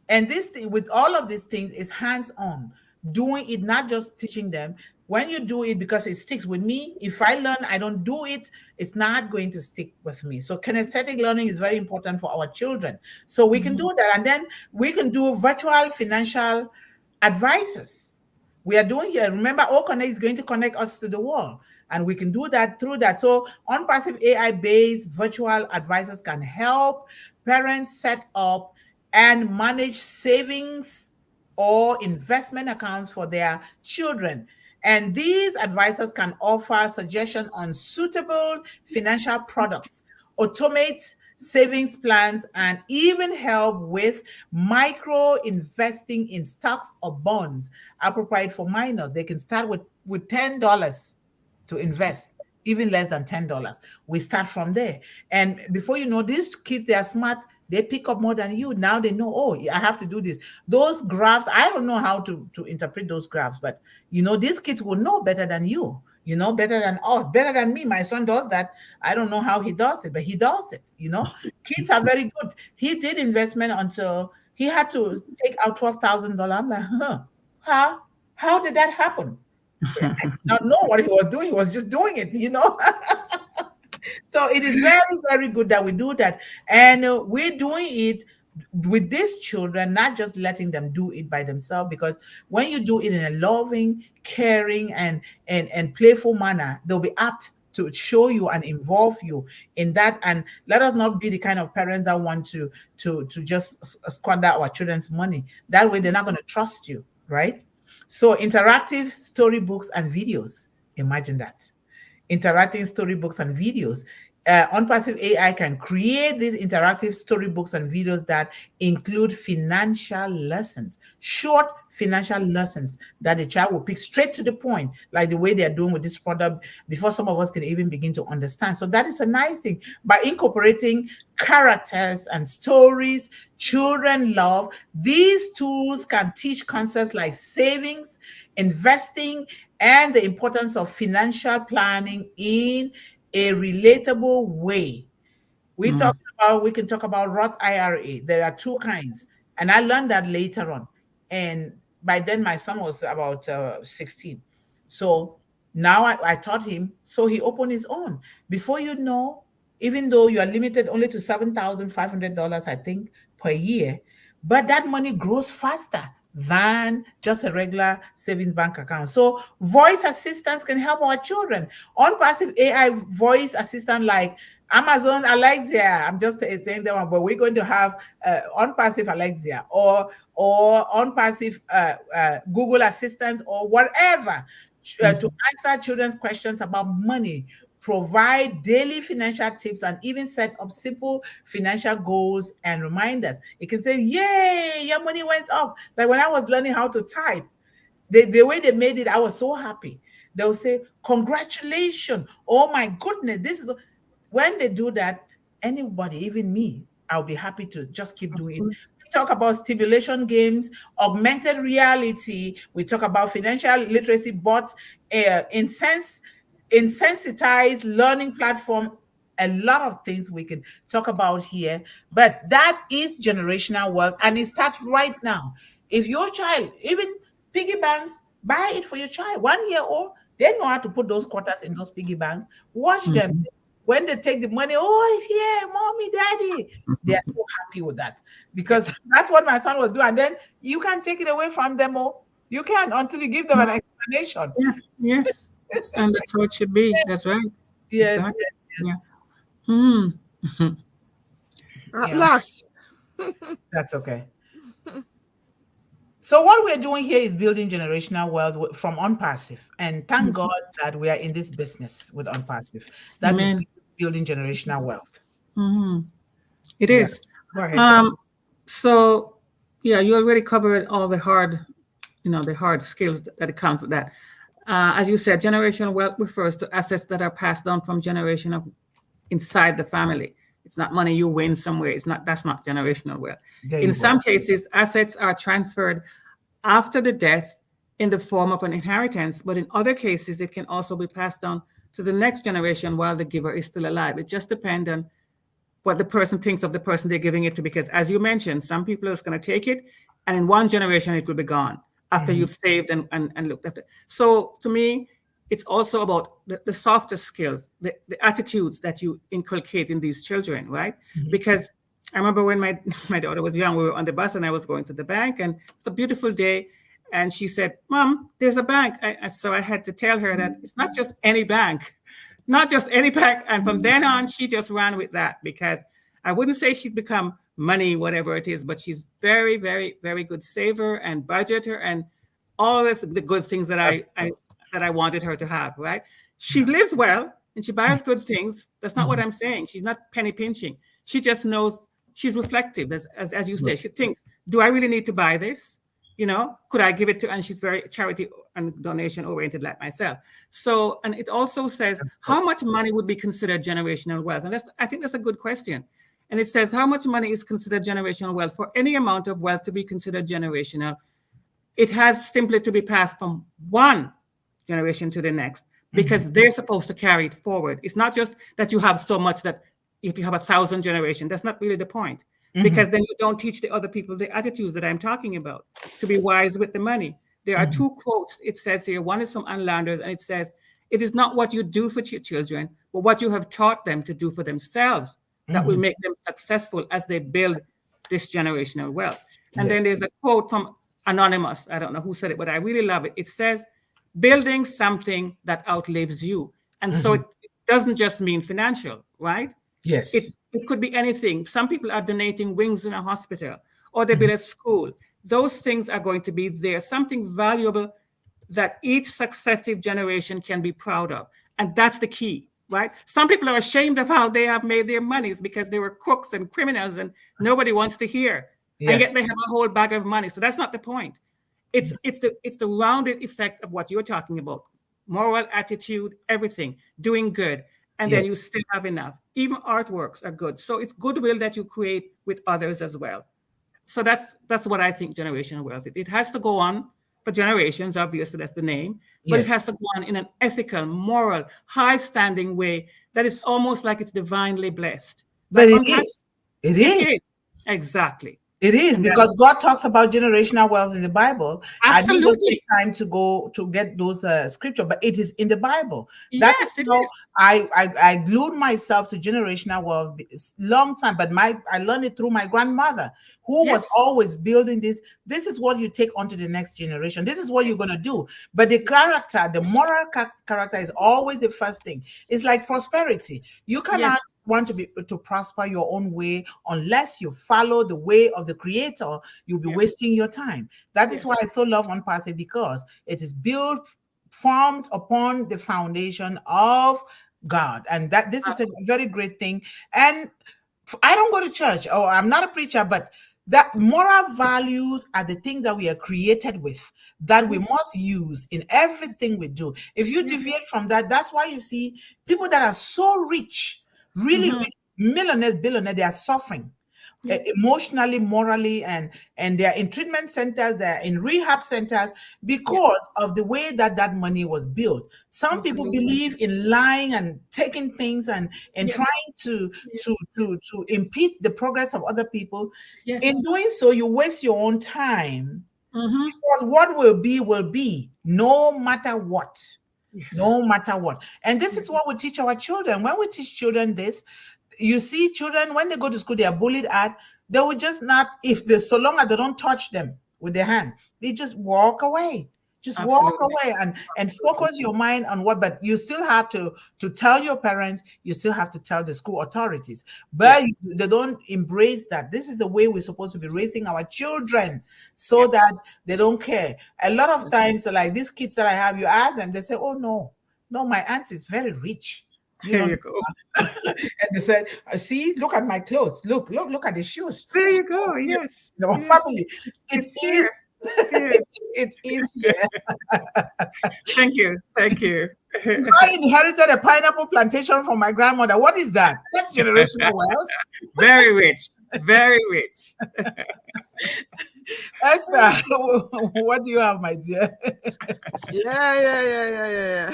And this thing, with all of these things, is hands-on, doing it, not just teaching them. When you do it, because it sticks with me, if I learn, I don't do it, it's not going to stick with me. So kinesthetic learning is very important for our children. So we can do that. And then we can do virtual financial advisors. We are doing here. Remember, O-Connect is going to connect us to the world. And we can do that through that. So ONPASSIVE AI-based virtual advisors can help parents set up and manage savings or investment accounts for their children. And these advisors can offer suggestions on suitable financial products, automate savings plans, and even help with micro investing in stocks or bonds appropriate for minors. They can start with $10 to invest, even less than $10. We start from there. And before you know, these kids, they are smart. They pick up more than you. Now they know, oh, I have to do this. Those graphs, I don't know how to interpret those graphs, but these kids will know better than you, better than us, better than me. My son does that. I don't know how he does it, but he does it, Kids are very good. He did investment until he had to take out $12,000. I'm like, how did that happen? I did not know what he was doing. He was just doing it, So it is very, very good that we do that. And we're doing it with these children, not just letting them do it by themselves, because when you do it in a loving, caring, and playful manner, they'll be apt to show you and involve you in that. And let us not be the kind of parents that want to just squander our children's money. That way, they're not going to trust you, right? So interactive storybooks and videos. Imagine that. Interactive storybooks and videos. ONPASSIVE AI can create these interactive storybooks and videos that include financial lessons, short financial lessons that the child will pick straight to the point, like the way they're doing with this product, before some of us can even begin to understand. So that is a nice thing. By incorporating characters and stories children love. These tools can teach concepts like savings, investing, and the importance of financial planning in a relatable way. We can talk about Roth IRA. There are two kinds, and I learned that later on. And by then, my son was about 16. So now I taught him. So he opened his own. Before you know, even though you are limited only to $7,500, I think, per year, but that money grows faster than just a regular savings bank account. So voice assistants can help our children. ONPASSIVE AI voice assistant like Amazon Alexa. I'm just saying that one, but we're going to have ONPASSIVE Alexa or ONPASSIVE Google Assistants or whatever to answer children's questions about money, provide daily financial tips, and even set up simple financial goals and reminders. It can say, "Yay, your money went up." Like when I was learning how to type, the way they made it, I was so happy. They'll say, "Congratulations. Oh my goodness, this is..." When they do that, anybody, even me, I'll be happy to just keep doing it. We talk about stimulation games, augmented reality. We talk about financial literacy, but insensitized learning platform. A lot of things we can talk about here, but that is generational wealth, and it starts right now. If your child, even piggy banks, buy it for your child. 1 year old, they know how to put those quarters in those piggy banks. Watch them. When they take the money, "Oh, it's here, mommy, daddy." They are so happy with that because that's what my son was doing. And then you can't take it away from them. Oh, you can't until you give them an explanation. Yes. And that's how it should be. That's right. Yes. Exactly. Yes. Yeah. At last. That's okay. So what we're doing here is building generational wealth from ONPASSIVE. And thank God that we are in this business with ONPASSIVE. That is building generational wealth. It is. Go ahead. So, yeah, you already covered all the hard, the hard skills that comes with that. As you said, generational wealth refers to assets that are passed down from generation of inside the family. It's not money you win somewhere. That's not generational wealth. In some cases, assets are transferred after the death in the form of an inheritance, but in other cases, it can also be passed down to the next generation while the giver is still alive. It just depends on what the person thinks of the person they're giving it to, because as you mentioned, some people are just going to take it, and in one generation, it will be gone after you've saved and looked at it. So to me, it's also about the softer skills, the attitudes that you inculcate in these children, right? Because I remember when my daughter was young, we were on the bus and I was going to the bank, and it's a beautiful day. And she said, "Mom, there's a bank." So I had to tell her that it's not just any bank, not just any bank. And from then on, she just ran with that, because I wouldn't say she's become money, whatever it is, but she's very, very, very good saver and budgeter and all of the good things that I wanted her to have, right? She lives well and she buys good things. That's not what I'm saying. She's not penny pinching. She just knows, she's reflective, as you say. She thinks, do I really need to buy this? Could I give it to, and she's very charity and donation oriented like myself. So, and it also says, how much money would be considered generational wealth? And I think that's a good question. And it says, how much money is considered generational wealth? For any amount of wealth to be considered generational, it has simply to be passed from one generation to the next, because they're supposed to carry it forward. It's not just that you have so much that if you have 1,000 generations, that's not really the point, because then you don't teach the other people the attitudes that I'm talking about, to be wise with the money. There are two quotes it says here. One is from Ann Landers, and it says, "It is not what you do for your children, but what you have taught them to do for themselves that will make them successful as they build this generational wealth." And then there's a quote from Anonymous. I don't know who said it, but I really love it. It says, "Building something that outlives you." And so it doesn't just mean financial, right? Yes. It could be anything. Some people are donating wings in a hospital, or they build a school. Those things are going to be there, something valuable that each successive generation can be proud of. And that's the key, right? Some people are ashamed of how they have made their monies because they were crooks and criminals and nobody wants to hear. Yes. And yet they have a whole bag of money. So that's not the point. It's the rounded effect of what you're talking about. Moral attitude, everything, doing good. and then you still have enough. Even artworks are good. So it's goodwill that you create with others as well. So that's what I think generational wealth. It has to go on for generations, obviously that's the name, but it has to go on in an ethical, moral, high-standing way that is almost like it's divinely blessed. But Like it is. It it is. is. Exactly. It is, because God talks about generational wealth in the Bible. Absolutely. I didn't take time to go to get those scripture, but it is in the Bible. That Yes, is it how is. I glued myself to generational wealth long time, but I learned it through my grandmother, who was always building this. This is what you take onto the next generation. This is what you're going to do. But the character, the moral character is always the first thing. It's like prosperity. You cannot want to prosper your own way unless you follow the way of the creator. You'll be wasting your time. That is why I so love ONPASSIVE, because it is formed upon the foundation of God, and that this is a very great thing. And I don't go to church, or I'm not a preacher, but that moral values are the things that we are created with, that we must use in everything we do. If you deviate from that, that's why you see people that are so rich, really rich, millionaires, billionaires, they are suffering emotionally, morally, and they're in treatment centers, they're in rehab centers because of the way that money was built. Some people believe in lying and taking things and trying to impede the progress of other people. In doing so, you waste your own time, because what will be no matter what. No matter what. And this is what we teach our children. When we teach children this, you see children, when they go to school, they are bullied at, they will just not, so long as they don't touch them with their hand, they just walk away. Just walk away and focus your mind on what, but you still have to tell your parents, you still have to tell the school authorities, but they don't embrace that. This is the way we're supposed to be raising our children, so that they don't care. A lot of times, like these kids that I have, you ask them, they say, oh no, my aunt is very rich. There you go. And they said, see, look at my clothes. Look at the shoes. There you go. Yes. Family. It is. Thank you. I inherited a pineapple plantation from my grandmother. What is that? That's generational wealth. Very rich. Very rich. Esther, what do you have, my dear? Yeah.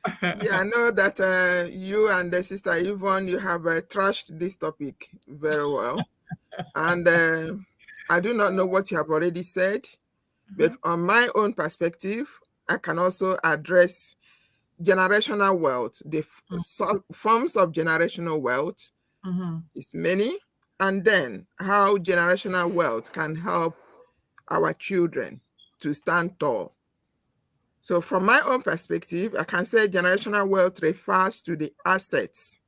I know that you and the sister Yvonne, you have trashed this topic very well. And I do not know what you have already said, but on my own perspective, I can also address generational wealth. The forms of generational wealth is many, and then how generational wealth can help our children to stand tall. So from my own perspective, I can say generational wealth refers to the assets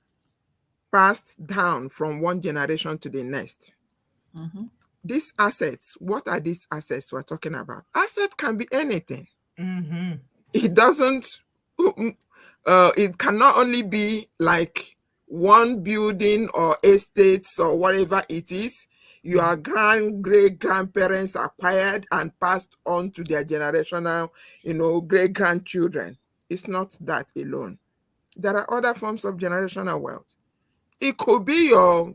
passed down from one generation to the next. These assets, what are these assets we're talking about? Assets can be anything. It doesn't, it cannot only be like one building or estates or whatever it is. Your great-grandparents acquired and passed on to their generational, great-grandchildren. It's not that alone. There are other forms of generational wealth. It could be your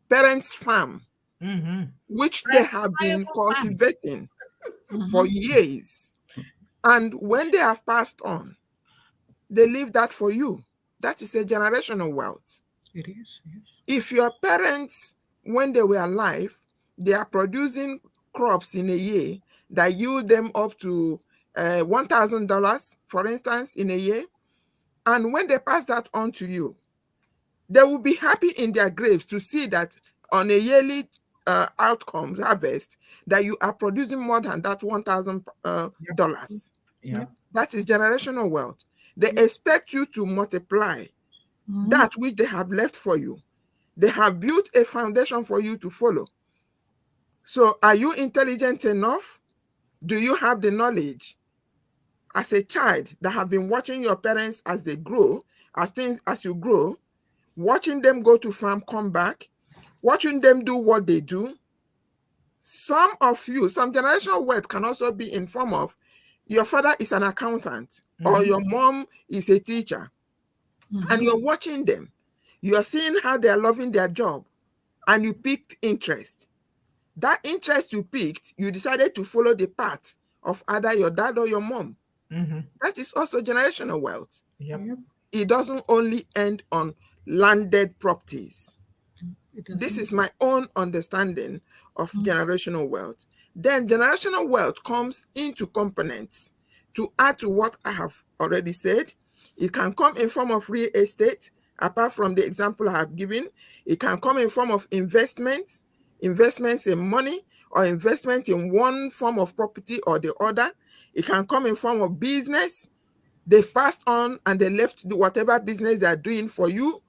parents' farm, which they have been cultivating for years. And when they have passed on, they leave that for you. That is a generational wealth. It is, yes. If your parents, when they were alive, they are producing crops in a year that yield them up to $1,000, for instance, in a year. And when they pass that on to you, they will be happy in their graves to see that on a yearly outcomes, harvest, that you are producing more than that $1,000. That is generational wealth. They expect you to multiply that which they have left for you. They have built a foundation for you to follow. So are you intelligent enough? Do you have the knowledge as a child that have been watching your parents as they grow, as you grow, watching them go to farm, come back, watching them do what they do? Some generational wealth can also be in form of your father is an accountant or your mom is a teacher. and you're watching them. You're seeing how they're loving their job, and you picked interest. That interest you picked, you decided to follow the path of either your dad or your mom. That is also generational wealth. It doesn't only end on landed properties. This is my own understanding of generational wealth. Then generational wealth comes into components. To add to what I have already said, it can come in form of real estate. Apart from the example I have given, it can come in form of investments in money, or investment in one form of property or the other. It can come in form of business. They passed on and they left whatever business they are doing for you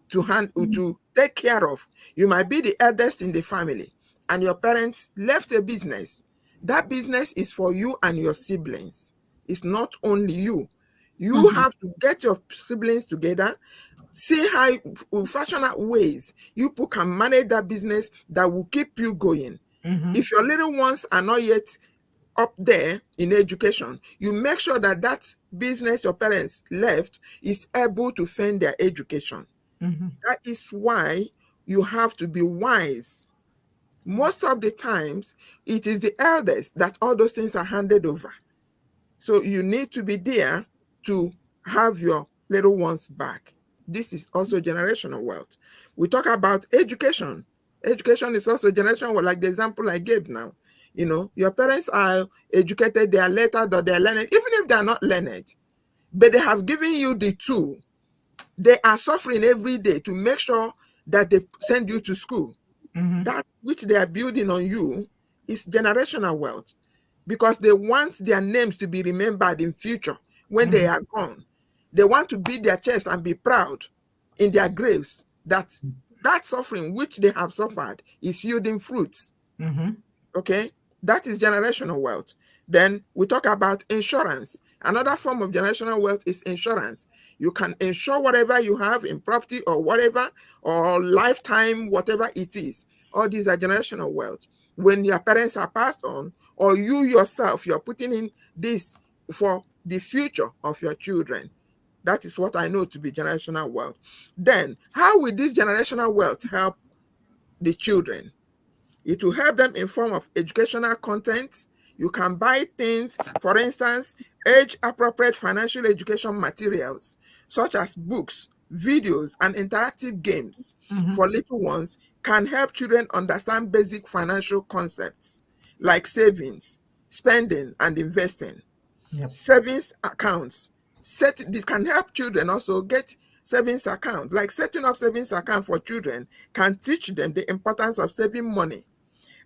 to take care of. You might be the eldest in the family, and your parents left a business. That business is for you and your siblings. It's not only you. You have to get your siblings together, see how fashion out ways you can manage that business that will keep you going. If your little ones are not yet up there in education, you make sure that that business your parents left is able to fund their education. That is why you have to be wise. Most of the times, it is the eldest that all those things are handed over. So you need to be there to have your little ones back. This is also generational wealth. We talk about education. Education is also generational wealth, like the example I gave now. You know, your parents are educated, they are lettered, or they are learned, even if they are not learned, but they have given you the tool. They are suffering every day to make sure that they send you to school. That which they are building on you is generational wealth, because they want their names to be remembered in future when they are gone. They want to beat their chest and be proud in their graves that that suffering which they have suffered is yielding fruits. Okay, that is generational wealth. Then we talk about insurance. Another form of generational wealth is insurance. You can insure whatever you have in property or whatever, or lifetime, whatever it is. All these are generational wealth. When your parents are passed on, or you yourself, you're putting in this for the future of your children. That is what I know to be generational wealth. Then, how will this generational wealth help the children? It will help them in form of educational content. You can buy things, for instance, age-appropriate financial education materials, such as books, videos, and interactive games for little ones, can help children understand basic financial concepts like savings, spending, and investing. Savings accounts. This can help children also get savings account. Like setting up savings account for children can teach them the importance of saving money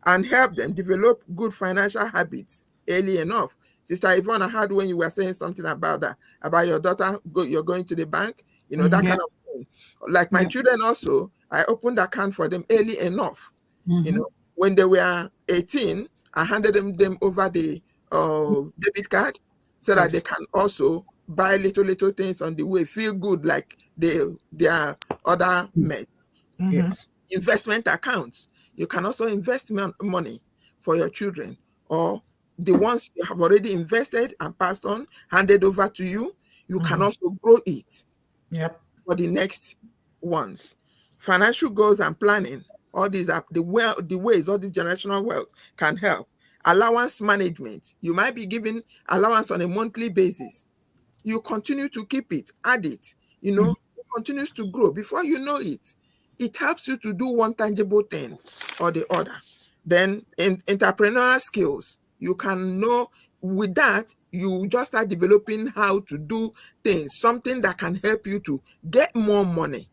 and help them develop good financial habits early enough. Sister Yvonne, I heard when you were saying something about that, about your daughter, you're going to the bank, you know, that kind of thing. Like my children also, I opened account for them early enough. You know, when they were 18, I handed them over the debit card so that they can also buy little things on the way, feel good like their other mates. Investment accounts. You can also invest money for your children, or the ones you have already invested and passed on, handed over to you. You can also grow it for the next ones. Financial goals and planning. All these are the ways all this generational wealth can help. Allowance management. You might be giving allowance on a monthly basis. You continue to keep it, add it, you know, it continues to grow. Before you know it, it helps you to do one tangible thing or the other. Then in entrepreneurial skills, you can know with that, you just start developing how to do things, something that can help you to get more money.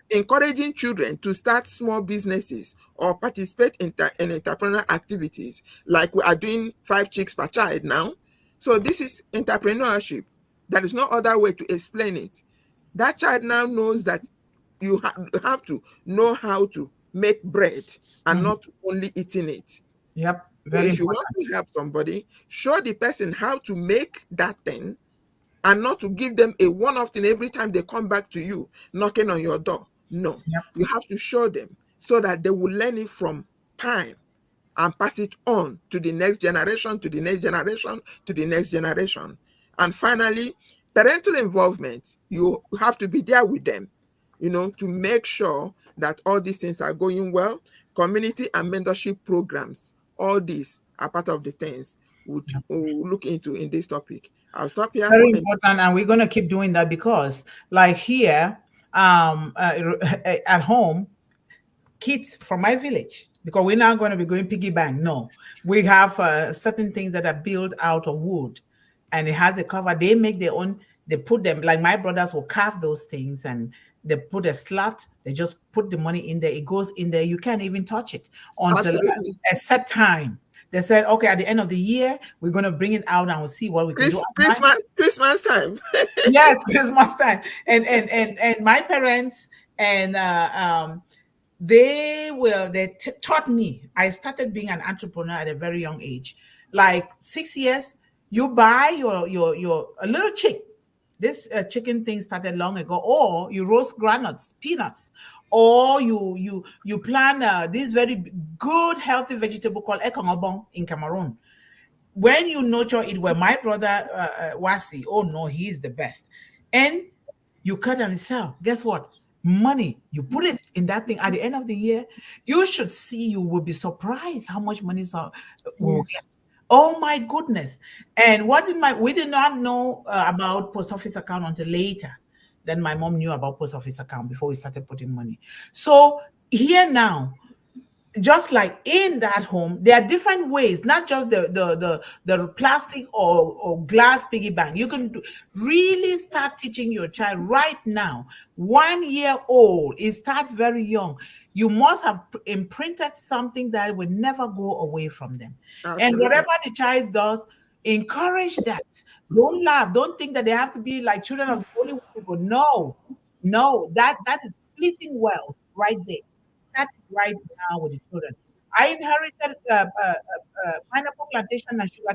Encouraging children to start small businesses or participate in entrepreneurial activities, like we are doing 5 chicks per child now. So this is entrepreneurship. There is no other way to explain it. That child now knows that you have to know how to make bread and not only eating it. If you want to help somebody, show the person how to make that thing, and not to give them a one-off thing every time they come back to you knocking on your door. No, you have to show them so that they will learn it from time and pass it on to the next generation, to the next generation, to the next generation. And finally, parental involvement, you have to be there with them, to make sure that all these things are going well. Community and mentorship programs, all these are part of the things we'll look into in this topic. I'll stop here. Very important, and we're going to keep doing that because, like here, at home, kids from my village, because we're not going to be going piggy bank. No, we have certain things that are built out of wood, and it has a cover. They make their own. They put them, like my brothers will carve those things, and they put a slot. They just put the money in there. It goes in there. You can't even touch it until a set time. They said, okay, at the end of the year, we're going to bring it out and we'll see what we can do. Christmas time. Yes, Christmas time. And my parents and they taught me. I started being an entrepreneur at a very young age. Like 6 years, you buy your a little chick. This chicken thing started long ago. Or you roast granules, peanuts, or you plant this very good healthy vegetable called ekongobong in Cameroon. When you nurture it, where my brother Wasi, oh no, he is the best. And you cut and sell. Guess what? Money. You put it in that thing at the end of the year. You should see. You will be surprised how much money we'll get. Oh my goodness. And we did not know about post office account until later. Then my mom knew about post office account before we started putting money. So here now, just like in that home, there are different ways, not just the plastic or glass piggy bank. You can really start teaching your child right now. 1 year old, it starts very young. You must have imprinted something that will never go away from them. Absolutely. And whatever the child does, encourage that. Don't laugh. Don't think that they have to be like children of the holy people. No, that is fleeting wealth right there. Start right now with the children. I inherited pineapple plantation and sugar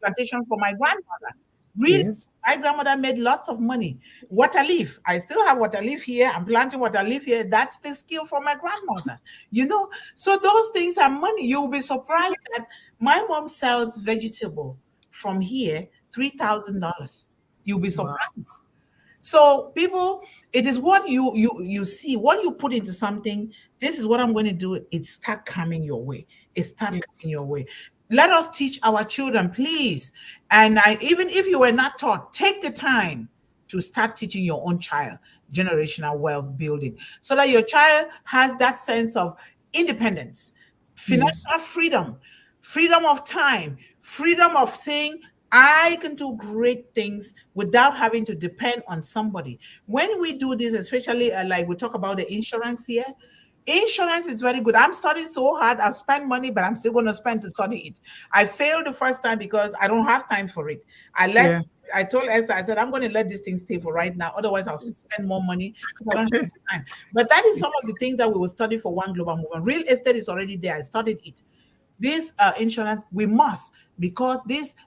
plantation from my grandmother. Really, yes. My grandmother made lots of money. Water leaf. I still have water leaf here. I'm planting water leaf here. That's the skill from my grandmother. So those things are money. You'll be surprised that my mom sells vegetable from here, $3,000. You'll be surprised. Wow. So people, it is what you see, what you put into something. This is what I'm going to do. It start coming your way. Coming your way. Let us teach our children, please. And even if you were not taught, take the time to start teaching your own child generational wealth building, so that your child has that sense of independence, financial freedom, freedom of time, freedom of saying, I can do great things without having to depend on somebody. When we do this, especially like we talk about the insurance here, insurance is very good. I'm studying so hard. I've spent money, but I'm still going to spend to study it. I failed the first time because I don't have time for it. I told Esther, I said, I'm going to let this thing stay for right now. Otherwise, I'll spend more money because I don't have time. But that is some of the things that we will study for One Global Movement. Real estate is already there. I studied it. This insurance, we must, because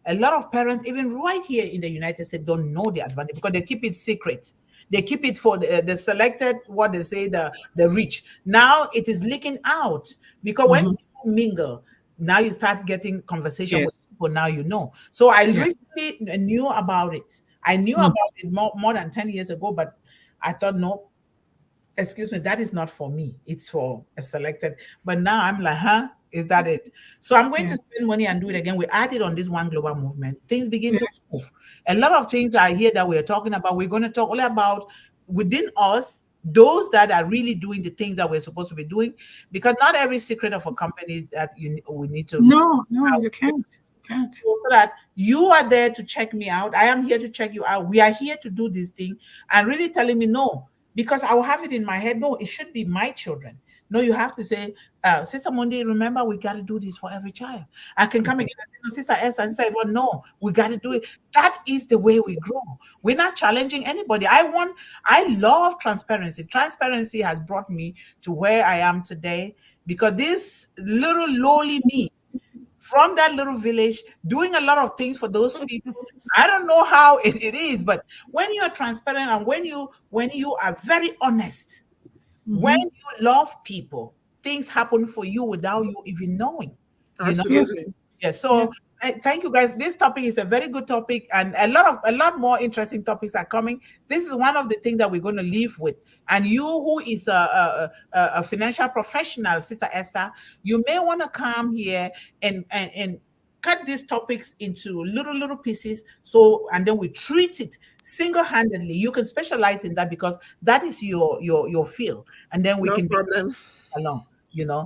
a lot of parents, even right here in the United States, don't know the advantage because they keep it secret. They keep it for the selected, what they say, the rich. Now it is leaking out because when people mingle, now you start getting conversation with people. Now you know. So I recently knew about it. I knew about it more than 10 years ago, but I thought, no, excuse me, that is not for me. It's for a selected. But now I'm like, is that it? So I'm going to spend money and do it again. We added on this One Global Movement. Things begin to move. A lot of things I hear that we're talking about. We're going to talk all about within us, those that are really doing the things that we're supposed to be doing, because not every secret of a company that we need to. No, you can't. So that you are there to check me out. I am here to check you out. We are here to do this thing and really telling me no, because I will have it in my head. No, it should be my children. No, you have to say, Sister Mundih, remember, we got to do this for every child. I can come again and say, Sister Esther, Sister Yvonne, no, we got to do it. That is the way we grow. We're not challenging anybody. I love transparency. Transparency has brought me to where I am today, because this little lowly me from that little village, doing a lot of things for those people. I don't know how it is, but when you're transparent and when you are very honest, when you love people, things happen for you without you even knowing. Absolutely. Yeah. So Thank you, guys. This topic is a very good topic, and a lot more interesting topics are coming. This is one of the things that we're going to live with. And you, who is a financial professional, Sister Esther, you may want to come here and cut these topics into little pieces. So, and then we treat it single-handedly. You can specialize in that because that is your field, and then we No can problem. along,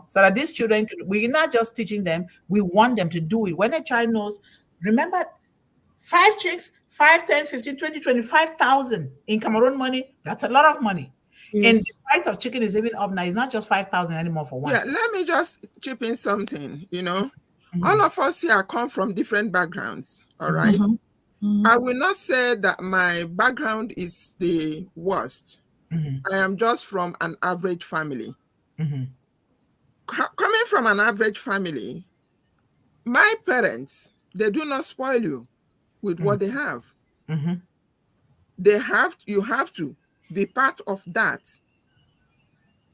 so that these children, we're not just teaching them, we want them to do it. When a child knows, remember, 5 chicks, 5, 10, 15, 20, 25,000 in Cameroon money, that's a lot of money. Yes. And the price of chicken is even up now. It's not just 5,000 anymore for one. Yeah, let me just chip in something, All of us here come from different backgrounds, all right? I will not say that my background is the worst. I am just from an average family. Coming from an average family, my parents, they do not spoil you with what they have. You have to be part of that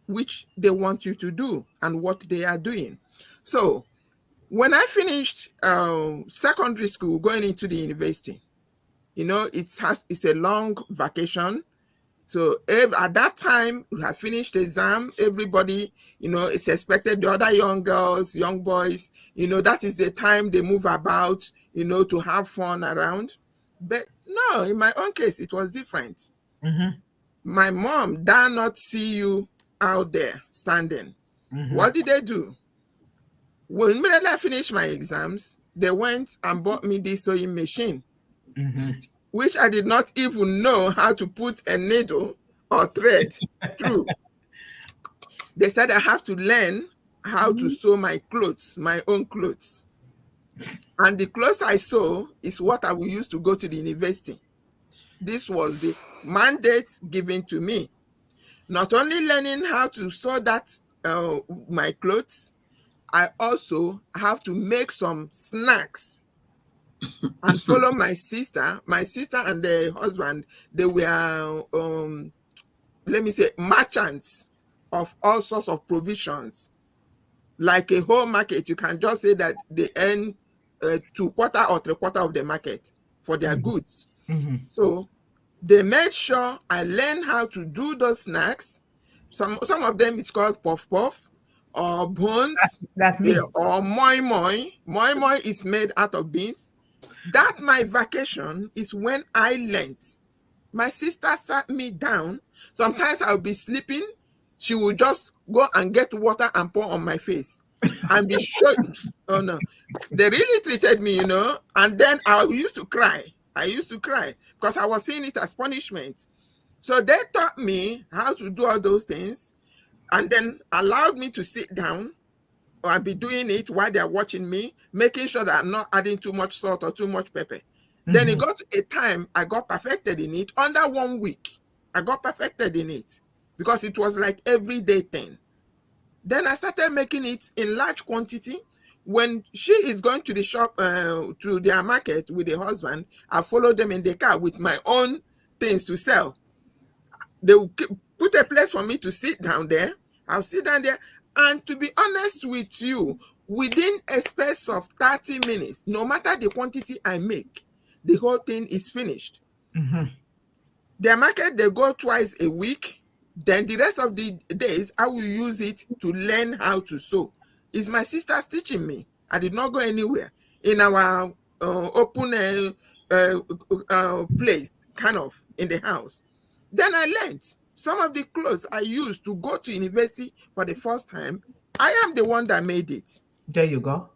which they want you to do and what they are doing. So when I finished secondary school, going into the university, it's a long vacation. So at that time, we have finished the exam. Everybody, is expected, the other young girls, young boys, that is the time they move about, to have fun around. But no, in my own case, it was different. My mom dare not see you out there standing. What did they do? When immediately I finished my exams, they went and bought me this sewing machine. Which I did not even know how to put a needle or thread through. They said I have to learn how to sew my clothes, my own clothes. And the clothes I sew is what I will use to go to the university. This was the mandate given to me. Not only learning how to sew that my clothes, I also have to make some snacks and follow my sister and the husband. They were, merchants of all sorts of provisions. Like a whole market, you can just say that they earn 2/4 or 3/4 of the market for their goods. So they made sure I learned how to do those snacks. Some of them is called puff puff or buns. That's me. Or moi moi. Moi moi is made out of beans. That my vacation is when I learned. My sister sat me down. Sometimes I'll be sleeping. She will just go and get water and pour on my face and be shocked. Oh no, they really treated me, and then I used to cry. Because I was seeing it as punishment. So they taught me how to do all those things and then allowed me to sit down or be doing it while they're watching me, making sure that I'm not adding too much salt or too much pepper. Then it got a time I got perfected in it. Under 1 week, I got perfected in it because it was like everyday thing. Then I started making it in large quantity. When she is going to the shop, to their market with the husband, I follow them in the car with my own things to sell. They will put a place for me to sit down there. I'll sit down there. And to be honest with you, within a space of 30 minutes, no matter the quantity I make, the whole thing is finished. Their market, they go twice a week. Then the rest of the days, I will use it to learn how to sew. It's my sister's teaching me. I did not go anywhere. In our open place, kind of, in the house. Then I learned. Some of the clothes I used to go to university for the first time, I am the one that made it. There you go.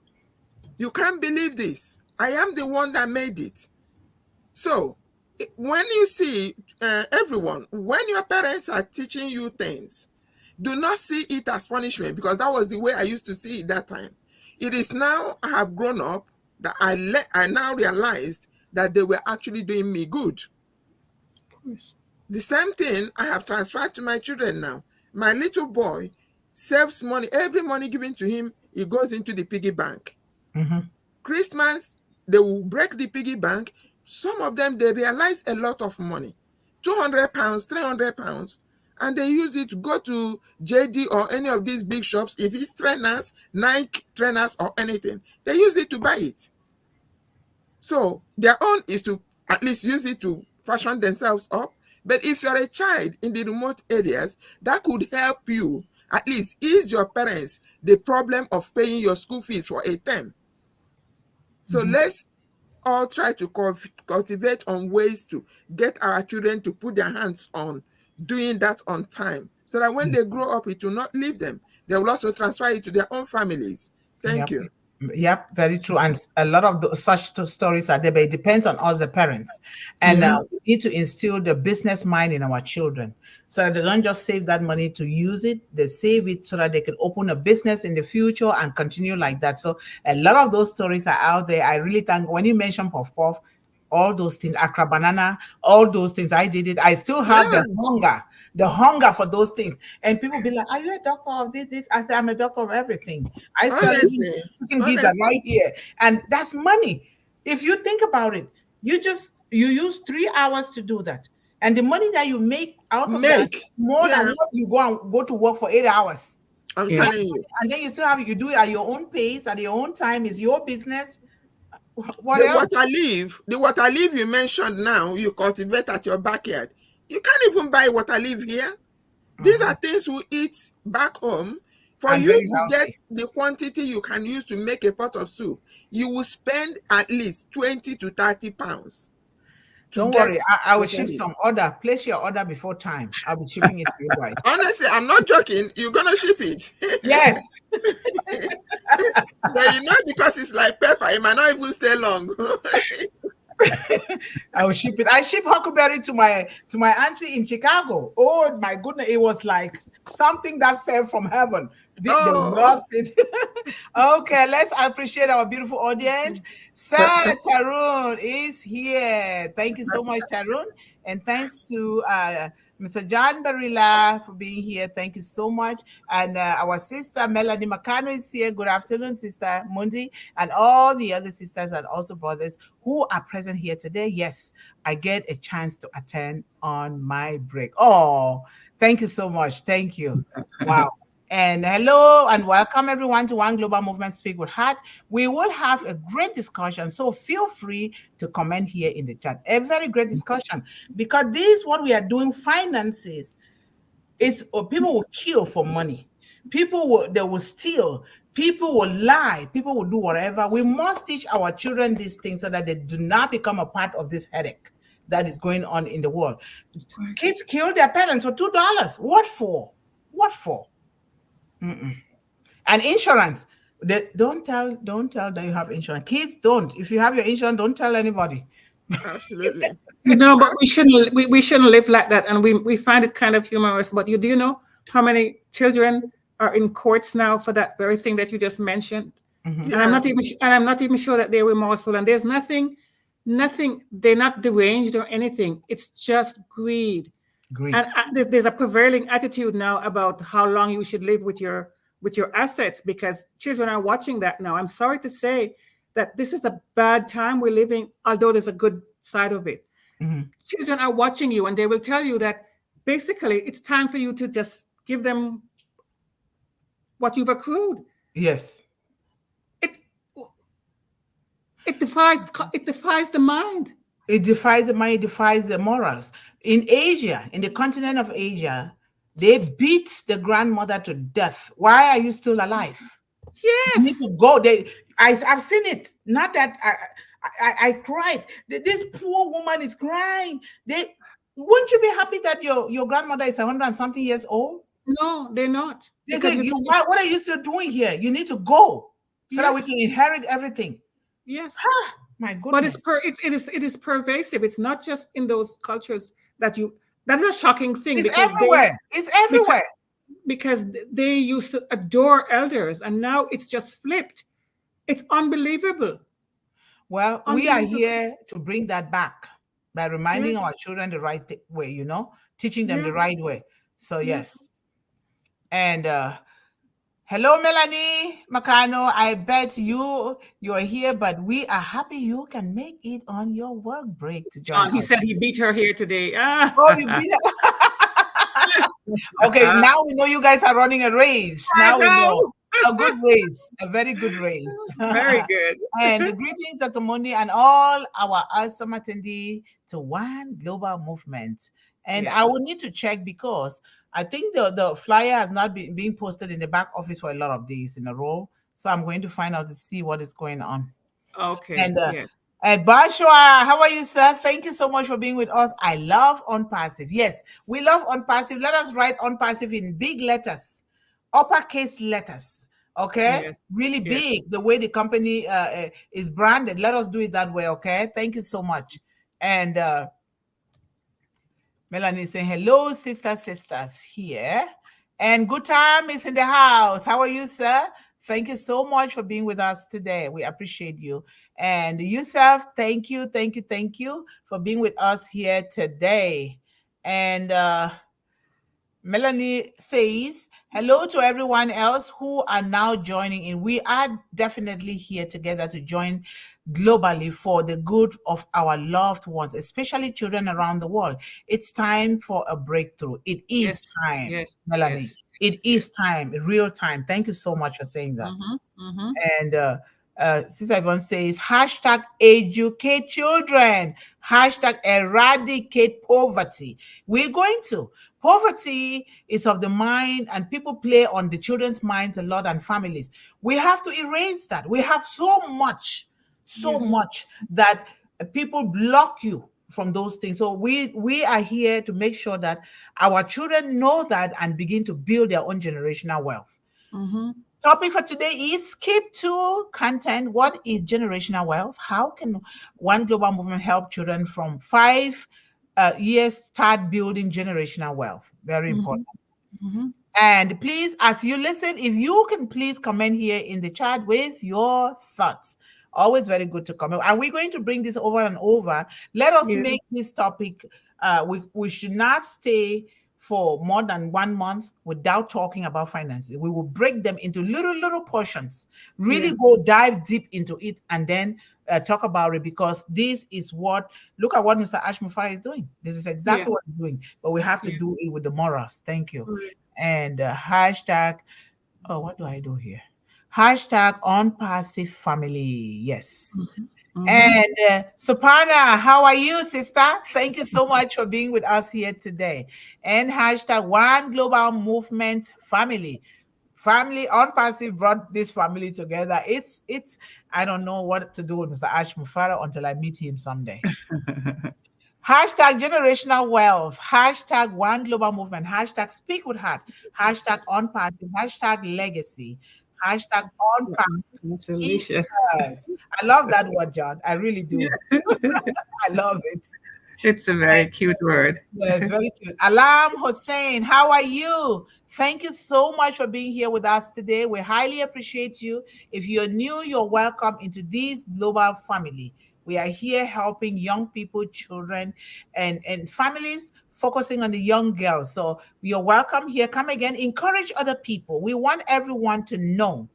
You can't believe this. I am the one that made it. So when you see everyone, when your parents are teaching you things, do not see it as punishment, because that was the way I used to see it that time. It is now I have grown up that I now realized that they were actually doing me good. The same thing I have transferred to my children now. My little boy saves money. Every money given to him, it goes into the piggy bank. Christmas, they will break the piggy bank. Some of them, they realize a lot of money. 200 pounds, 300 pounds. And they use it to go to JD or any of these big shops. If it's trainers, Nike trainers or anything, they use it to buy it. So their own is to at least use it to fashion themselves up. But if you're a child in the remote areas, that could help you at least ease your parents the problem of paying your school fees for a term. So let's all try to cultivate on ways to get our children to put their hands on doing that on time, so that when they grow up, it will not leave them. They will also transfer it to their own families. Thank you. Yep, very true. And a lot of such stories are there, but it depends on us, the parents. And we need to instill the business mind in our children so that they don't just save that money to use it. They save it so that they can open a business in the future and continue like that. So a lot of those stories are out there. I really thank, when you mention Puff Puff, all those things, Accra Banana, all those things, I did it. I still have the hunger for those things. And people be like, are you a doctor of this? I say, I'm a doctor of everything. I sell these are right here. And that's money. If you think about it, you use 3 hours to do that. And the money that you make out of that more than what you go to work for 8 hours. I'm telling you. And then you still have, you do it at your own pace, at your own time. It's your business. What the else? The water leaf you mentioned now, you cultivate at your backyard. You can't even buy water leaf here. These are things we eat back home. For you to get the quantity you can use to make a pot of soup, you will spend at least 20 to 30 pounds. Don't worry, I will ship some order. Place your order before time. I'll be shipping it to you guys. Honestly, I'm not joking. You're gonna ship it. Yes. But you know, because it's like pepper, it might not even stay long. I will ship it. I ship huckleberry to my auntie in Chicago. Oh my goodness, it was like something that fell from heaven. They loved it. Okay, let's appreciate our beautiful audience. Sir Tarun is here. Thank you so much, Tarun. And thanks to Mr. John Barilla for being here. Thank you so much. And our sister Melanie Mukamugema is here. Good afternoon, Sister Mundih, and all the other sisters and also brothers who are present here today. Yes, I get a chance to attend on my break. Oh, thank you so much. Thank you. Wow. And hello and welcome everyone to One Global Movement Speak with Heart. We will have a great discussion, so feel free to comment here in the chat. A very great discussion, because this is what we are doing. Finances is people will kill for money. They will steal. People will lie. People will do whatever. We must teach our children these things so that they do not become a part of this headache that is going on in the world. Kids kill their parents for $2. What for? What for? And insurance, don't tell that you have insurance. Kids, don't. If you have your insurance, don't tell anybody. Absolutely. No, but we shouldn't live like that. And we find it kind of humorous. But do you know how many children are in courts now for that very thing that you just mentioned? And I'm not even sure that they're remorseful. And there's nothing. They're not deranged or anything. It's just greed. And there's a prevailing attitude now about how long you should live with your assets, because children are watching that now. I'm sorry to say that this is a bad time we're living, although there's a good side of it. Children are watching you, and they will tell you that basically it's time for you to just give them what you've accrued. Yes. It defies the mind. It defies the mind, it defies the morals. In Asia, in the continent of Asia, they beat the grandmother to death. Why are you still alive? Yes. You need to go. I've seen it. Not that I cried. This poor woman is crying. Wouldn't you be happy that your grandmother is 100 and something years old? No, they're not. What are you still doing here? You need to go so that we can inherit everything. Yes. My goodness. But it is pervasive. It's not just in those cultures that is a shocking thing. It's everywhere. It's everywhere. Because they used to adore elders, and now it's just flipped. It's unbelievable. Well, we are here to bring that back by reminding our children the right way, teaching them the right way. So yes. And hello, Melanie Mukamugema. I bet you are here, but we are happy you can make it on your work break to join us. He said he beat her here today. Oh, you beat her. Okay, now we know you guys are running a race. Now we know. A good race, a very good race. Very good. And greetings, Dr. Mundih, and all our awesome attendee to One Global Movement. And Yeah. I will need to check because I think the flyer has not been being posted in the back office for a lot of days in a row. So I'm going to find out to see what is going on. Okay. And Yes. Bashwa, how are you, sir? Thank you so much for being with us. I love ONPASSIVE. Yes, we love ONPASSIVE. Let us write ONPASSIVE in big letters, uppercase letters. Okay, Yes. really Yes. big. The way the company is branded. Let us do it that way. Okay, thank you so much. And Melanie is saying hello, sisters here. And good time is in the house. How are you, sir? Thank you so much for being with us today. We appreciate you. And Yusuf, thank you for being with us here today. And Melanie says, hello to everyone else who are now joining in. We are definitely here together to join globally for the good of our loved ones, especially children around the world. It's time for a breakthrough. It is time, Yes. Melanie. Yes. It is time, real time. Thank you so much for saying that. And Sister Yvonne says, hashtag educate children, hashtag eradicate poverty. We're going to. Poverty is of the mind, and people play on the children's minds a lot and families. We have to erase that. We have so much that people block you from those things. So we are here to make sure that our children know that and begin to build their own generational wealth. Topic for today is skip to content. What is generational wealth? How can One Global Movement help children from 5 years start building generational wealth? Very important. And please, as you listen, if you can please comment here in the chat with your thoughts. Always very good to comment. And we're going to bring this over and over. Let us make this topic, we should not stay for more than 1 month without talking about finances. We will break them into little portions, really go dive deep into it, and then talk about it, because this is look at what Mr. Ash Mufara is doing. This is exactly what he's doing, but we have to do it with the morals. Thank you. And hashtag, what do I do here? Hashtag ONPASSIVE family. Yes. And Soprana, how are you, sister? Thank you so much for being with us here today. And hashtag One Global Movement family. Family ONPASSIVE brought this family together. It's I don't know what to do with Mr. Ash Mufara until I meet him someday. Hashtag generational wealth, hashtag One Global Movement, hashtag Speak with Heart, hashtag ONPASSIVE, hashtag legacy, hashtag ONPASSIVE. Yes. I love that word, John. I really do. I love it. It's a very cute word. Yes, very cute. Alam Hussein, how are you? Thank you so much for being here with us today. We highly appreciate you. If you're new, you're welcome into this global family. We are here helping young people, children, and families, focusing on the young girls. So you're welcome here. Come again. Encourage other people. We want everyone to know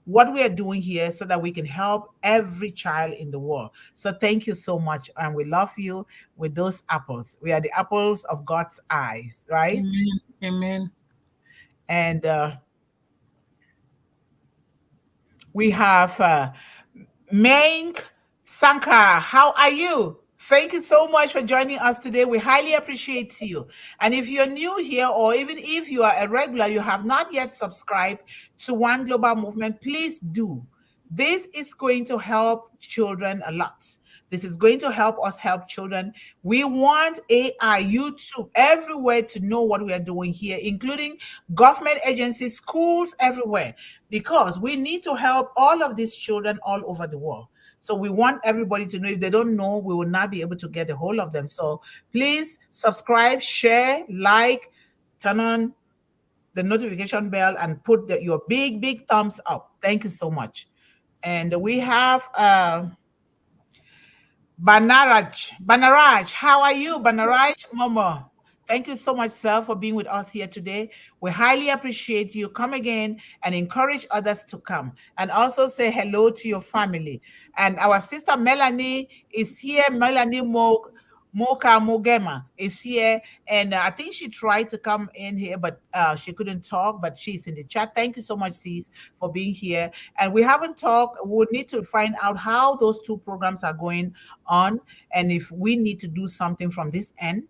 what we are doing here so that we can help every child in the world. So thank you so much. And we love you with those apples. We are the apples of God's eyes, right? Amen. And we have Maink Sankar. How are you? Thank you so much for joining us today. We highly appreciate you. And if you're new here, or even if you are a regular, you have not yet subscribed to One Global Movement, please do. This is going to help children a lot. This is going to help us help children. We want AI, YouTube, everywhere to know what we are doing here, including government agencies, schools, everywhere, because we need to help all of these children all over the world. So we want everybody to know. If they don't know, we will not be able to get a hold of them. So please subscribe, share, like, turn on the notification bell, and put your big thumbs up. Thank you so much. And we have Banaraj. How are you, Banaraj Momo? Thank you so much, sir, for being with us here today. We highly appreciate you. Come again and encourage others to come. And also say hello to your family. And our sister Melanie is here. Melanie Mukamugema is here, and I think she tried to come in here, but she couldn't talk. But she's in the chat. Thank you so much, Sis, for being here. And we haven't talked. We'll need to find out how those two programs are going on, and if we need to do something from this end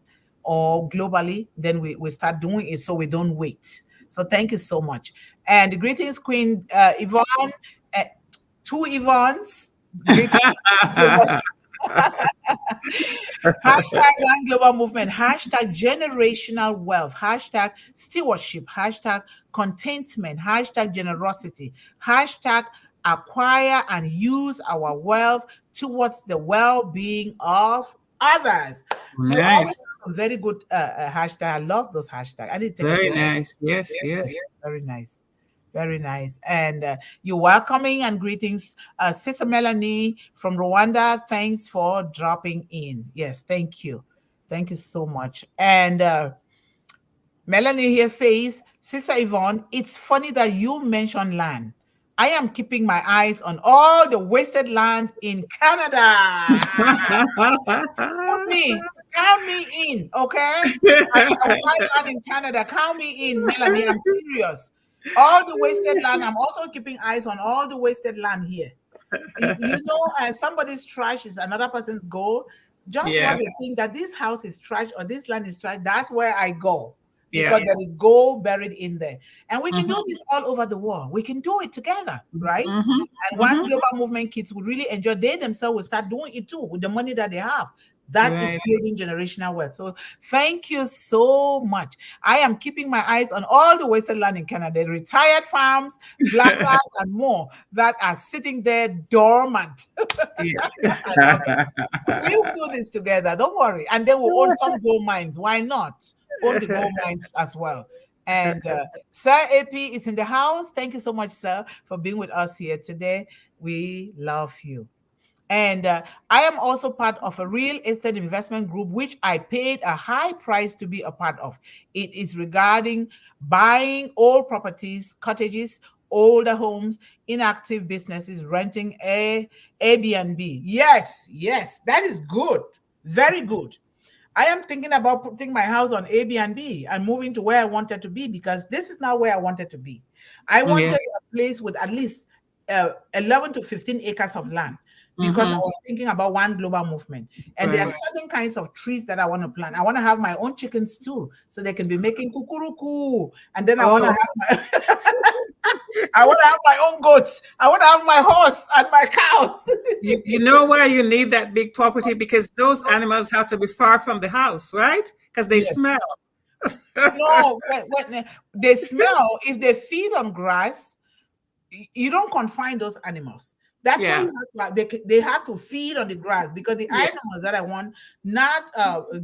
or globally, then we start doing it so we don't wait. So thank you so much. And greetings, Queen Yvonne. Uh, two Yvonnes. Greetings. Hashtag One Global Movement, hashtag generational wealth, hashtag stewardship, hashtag contentment, hashtag generosity, hashtag acquire and use our wealth towards the well-being of others. Nice. Some very good hashtag. I love those hashtags. I need to take very nice. Yes, yes. Very nice. Very nice. And you're welcoming and greetings, Sister Melanie from Rwanda. Thanks for dropping in. Yes, thank you. Thank you so much. And Melanie here says, Sister Yvonne, it's funny that you mentioned land. I am keeping my eyes on all the wasted lands in Canada. Count me in, okay? I land in Canada. Count me in, Melanie. I'm serious. All the wasted land. I'm also keeping eyes on all the wasted land here. You know, somebody's trash is another person's goal. Just when they think that this house is trash or this land is trash, that's where I go. Because there is gold buried in there. And we can do this all over the world. We can do it together, right? And One Global Movement kids will really enjoy. They themselves will start doing it too with the money that they have. That is building generational wealth. So thank you so much. I am keeping my eyes on all the wasted land in Canada, retired farms, blackouts, and more that are sitting there dormant. We will do this together. Don't worry. And then we'll own some gold mines. Why not? Own the gold mines as well. And Sir AP is in the house. Thank you so much, sir, for being with us here today. We love you. And I am also part of a real estate investment group, which I paid a high price to be a part of. It is regarding buying old properties, cottages, older homes, inactive businesses, renting Airbnb. Yes, that is good. Very good. I am thinking about putting my house on Airbnb and moving to where I wanted to be, because this is not where I wanted to be. I wanted a place with at least 11 to 15 acres of land, because I was thinking about One Global Movement. And there are certain kinds of trees that I want to plant. I want to have my own chickens too, so they can be making kukuruku. And then I want to have my own goats. I want to have my horse and my cows. You know why you need that big property? Because those animals have to be far from the house, right? Because they smell. No, when they smell, if they feed on grass, you don't confine those animals. That's why they have to feed on the grass, because the animals that I want, not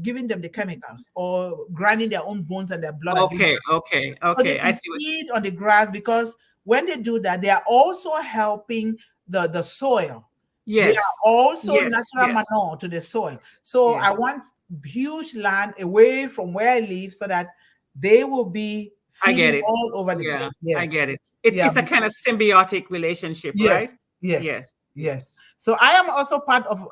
giving them the chemicals or grinding their own bones and their blood. Okay. So they I see. feed on the grass, because when they do that, they are also helping the soil. They are also natural manure to the soil. So I want huge land away from where I live, so that they will be feeding all over the place. Yes. I get it. It's a kind of symbiotic relationship, right? Yes. So I am also part of,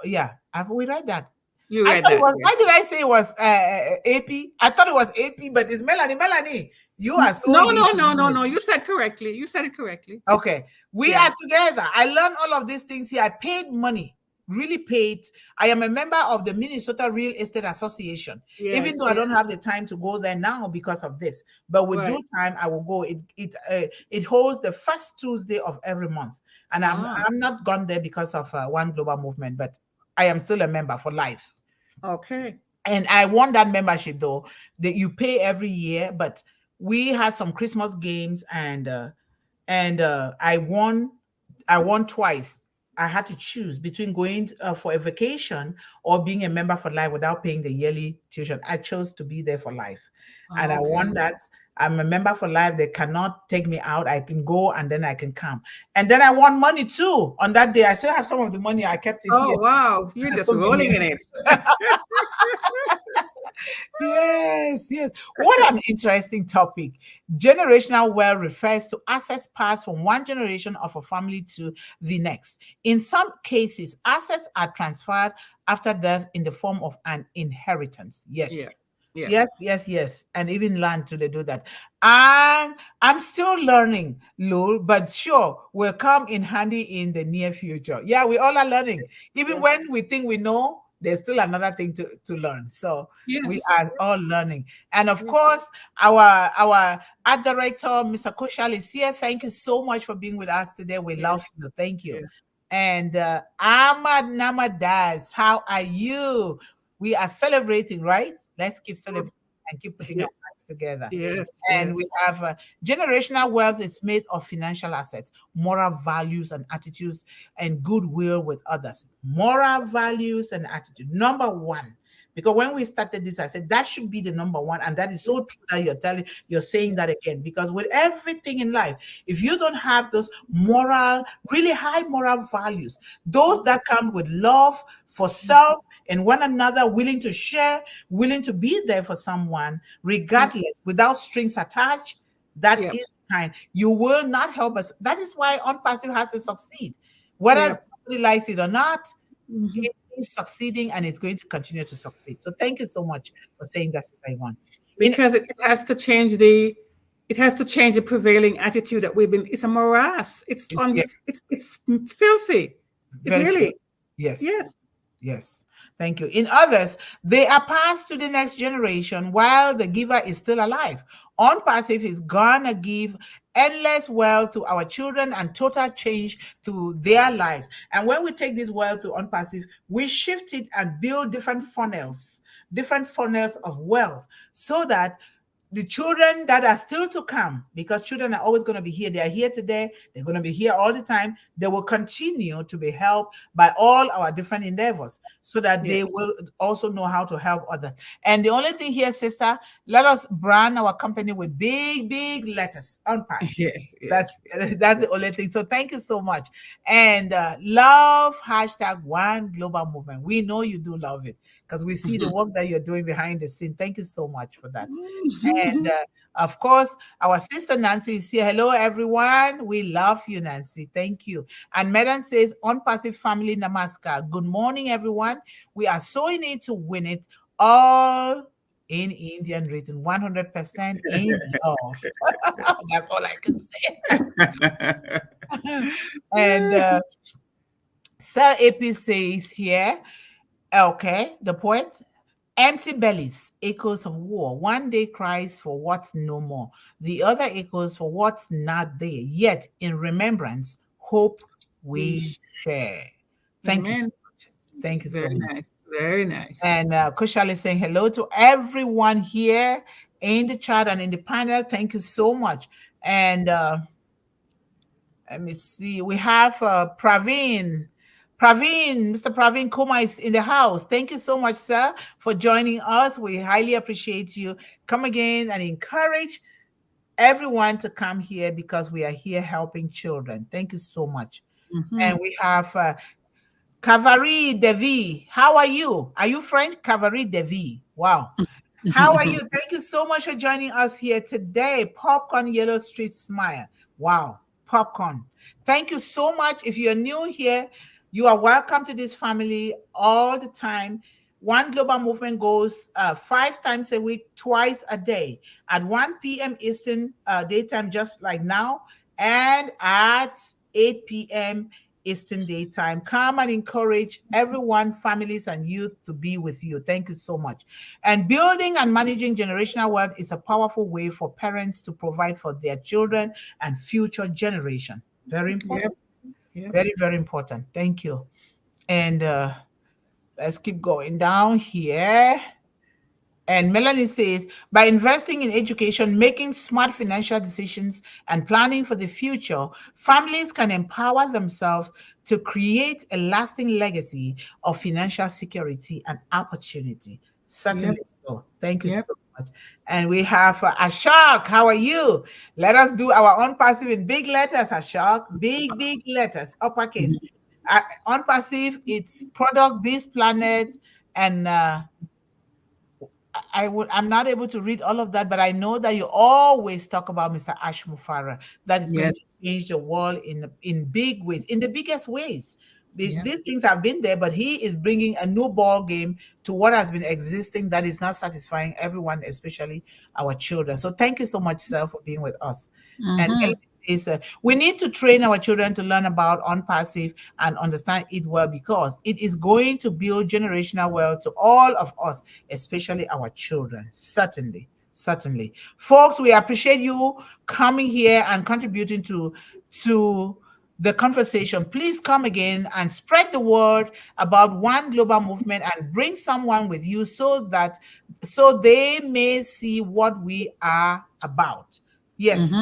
have we read that? You read that. Why did I say it was AP? I thought it was AP, but it's Melanie. Melanie, you are so... No. You said correctly. You said it correctly. Okay. We are together. I learned all of these things here. I paid money. Really paid. I am a member of the Minnesota Real Estate Association, even though I don't have the time to go there now because of this. But with due time, I will go. It holds the first Tuesday of every month, and I'm not gone there because of One Global Movement, but I am still a member for life. Okay. And I won that membership though. That you pay every year, but we had some Christmas games, and I won twice. I had to choose between going for a vacation or being a member for life without paying the yearly tuition. I chose to be there for life. And I won that. I'm a member for life. They cannot take me out. I can go and then I can come. And then I won money too on that day. I still have some of the money. I kept it here. Oh, wow. You're just rolling in it. Yes, yes. What an interesting topic. Generational wealth refers to assets passed from one generation of a family to the next. In some cases, assets are transferred after death in the form of an inheritance. Yeah. Yes. Yeah. Yes, yes, yes. And even land to they do that. I'm still learning, Lul, but sure, will come in handy in the near future. Yeah, we all are learning. Even Yeah. when we think we know, there's still another thing to learn. So we Yes. are all learning. And of Yeah. course, our art director, Mr. Kushal, is here. Thank you so much for being with us today. We Yeah. love you. Thank you. Yeah. And Ahmad Namadas, how are you? We are celebrating, right? Let's keep celebrating and keep putting Yeah. our hands together. Yes. And Yes. we have generational wealth is made of financial assets, moral values and attitudes, and goodwill with others. Moral values and attitude. Number one, because when we started this, I said that should be the number one. And that is so true that you're saying that again. Because with everything in life, if you don't have those moral, really high moral values, those that come with love for self and one another, willing to share, willing to be there for someone, regardless, without strings attached, that Yeah. is the kind. You will not help us. That is why OnPassive has to succeed. Whether Yeah. somebody likes it or not, Mhm. it is succeeding and it's going to continue to succeed. So thank you so much for saying that, Sister Yvonne. In Because it has to change the prevailing attitude that we've been. It's a morass. It's on. yes, It's filthy. It very few. really. Yes. Yes. Yes. Thank you. In others, they are passed to the next generation while the giver is still alive. OnPassive is gonna give endless wealth to our children and total change to their lives. And when we take this wealth to OnPassive, we shift it and build different funnels of wealth so that the children that are still to come, because children are always going to be here. They are here today. They're going to be here all the time. They will continue to be helped by all our different endeavors so that Yeah. they will also know how to help others. And the only thing here, sister, let us brand our company with big, big letters on pass. Yeah. That's Yes. that's the only thing. So thank you so much. And love hashtag one global movement. We know you do love it because we see the work that you're doing behind the scene. Thank you so much for that. And Mhm. of course, our sister Nancy is here. Hello, everyone. We love you, Nancy. Thank you. And Medan says, OnPassive family namaskar. Good morning, everyone. We are so in it to win it all in Indian written, 100% in love. That's all I can say. And Sir AP says here, okay, the poet. Empty bellies, echoes of war. One day cries for what's no more. The other echoes for what's not there. Yet, in remembrance, hope we share. Thank you so Amen. much. Thank you so Very much. nice. Very nice. And Kushal is saying hello to everyone here in the chat and in the panel. Thank you so much. And let me see. We have Praveen. Mr. Praveen Kumar is in the house. Thank you so much, sir, for joining us. We highly appreciate you. Come again and encourage everyone to come here because we are here helping children. Thank you so much. Mhm. And we have Cavari Devi. How are you? Are you French? Cavari Devi. Wow. How are you? Thank you so much for joining us here today. Popcorn Yellow Street Smile. Wow. Popcorn. Thank you so much. If you're new here, you are welcome to this family all the time. One Global Movement goes 5 times a week, twice a day at 1 p.m. Eastern daytime, just like now, and at 8 p.m. Eastern Daytime. Come and encourage everyone, families, and youth to be with you. Thank you so much. And building and managing generational wealth is a powerful way for parents to provide for their children and future generation. Very important. Yep. Yep. Very, very important. Thank you. And let's keep going down here. And Melanie says, by investing in education, making smart financial decisions, and planning for the future, families can empower themselves to create a lasting legacy of financial security and opportunity. Certainly Yep. so. Thank you Yep. so much. And we have Ashok. How are you? Let us do our own passive in big letters, Ashok. Big, big letters, uppercase. OnPassive, it's product, this planet, and I'm not able to read all of that, but I know that you always talk about Mr. Ash Mufara. That is going Yes. to change the world in big ways, in the biggest ways. Yeah. These things have been there, but he is bringing a new ball game to what has been existing that is not satisfying everyone, especially our children. So thank you so much, sir, for being with us. And Mm-hmm. we need to train our children to learn about ONPASSIVE and understand it well, because it is going to build generational wealth to all of us, especially our children. Certainly. Certainly. Folks, we appreciate you coming here and contributing to the conversation. Please come again and spread the word about one global movement and bring someone with you so they may see what we are about. Mm-hmm. Yes.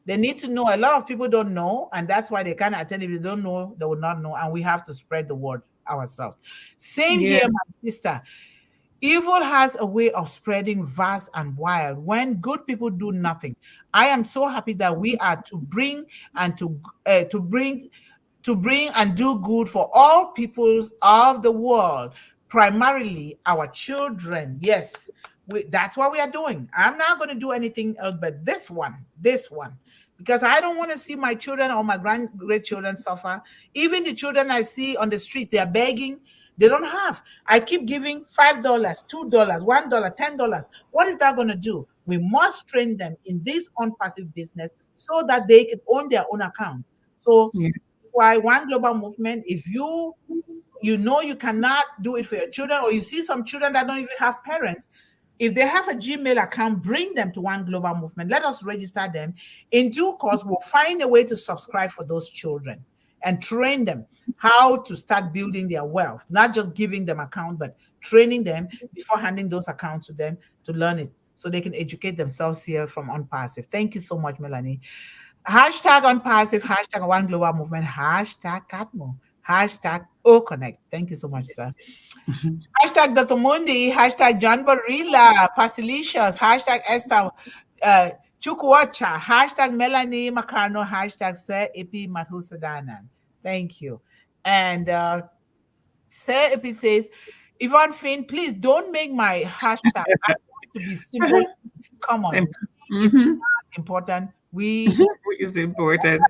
They need to know. A lot of people don't know, and that's why they can't attend. If they don't know, they will not know, and we have to spread the word ourselves. Same Yeah. here, my sister. Evil has a way of spreading vast and wild when good people do nothing. I am so happy that we are to bring and to bring and do good for all peoples of the world, primarily our children. Yes, that's what we are doing. I'm not going to do anything else but this one, because I don't want to see my children or my great children suffer. Even the children I see on the street, they are begging. They don't have. I keep giving $5, $2, $1, $10. What is that going to do? We must train them in this ONPASSIVE business so that they can own their own account. So Yeah. why one global movement? If you know you cannot do it for your children, or you see some children that don't even have parents, if they have a Gmail account, bring them to one global movement. Let us register them. In due course, we'll find a way to subscribe for those children and train them how to start building their wealth, not just giving them account, but training them before handing those accounts to them to learn it so they can educate themselves here from ONPASSIVE. Thank you so much, Melanie. Hashtag ONPASSIVE, hashtag One Global Movement, hashtag CADMO, hashtag O-Connect. Thank you so much, sir. Mhm. Hashtag Dr. Mundih, hashtag John Barilla, Pastilicious, hashtag Esther Chukwuocha, hashtag Melanie Mukamugema, hashtag Sir Epi Madhusadanan. Thank you. And Sir Epi says, Yvonne Finn, please don't make my hashtag. I want to be simple. Come on. It's Mhm. not important. We It's important.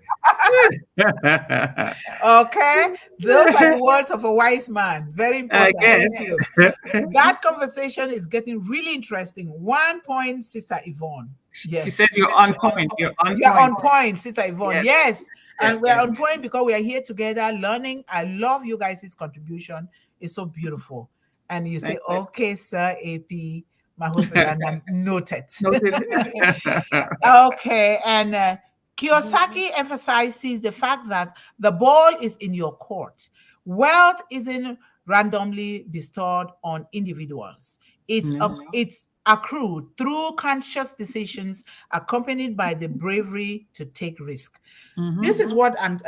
okay. Those are the words of a wise man. Very I important. guess. Thank you. That conversation is getting really interesting. 1 point, Sister Yvonne. Yes. She says you're on point. You're on You're on point. point, Sister Yvonne. Yes. Yes. And Yes, we're yes. on point because we are here together learning. I love you guys' contribution. It's so beautiful. And you say, Thank you. okay, Sir AP Mahosadanan, noted. Noted. Okay. And Kiyosaki emphasizes the fact that the ball is in your court. Wealth isn't randomly bestowed on individuals. It's accrued through conscious decisions accompanied by the bravery to take risk. Mhm. This is what, and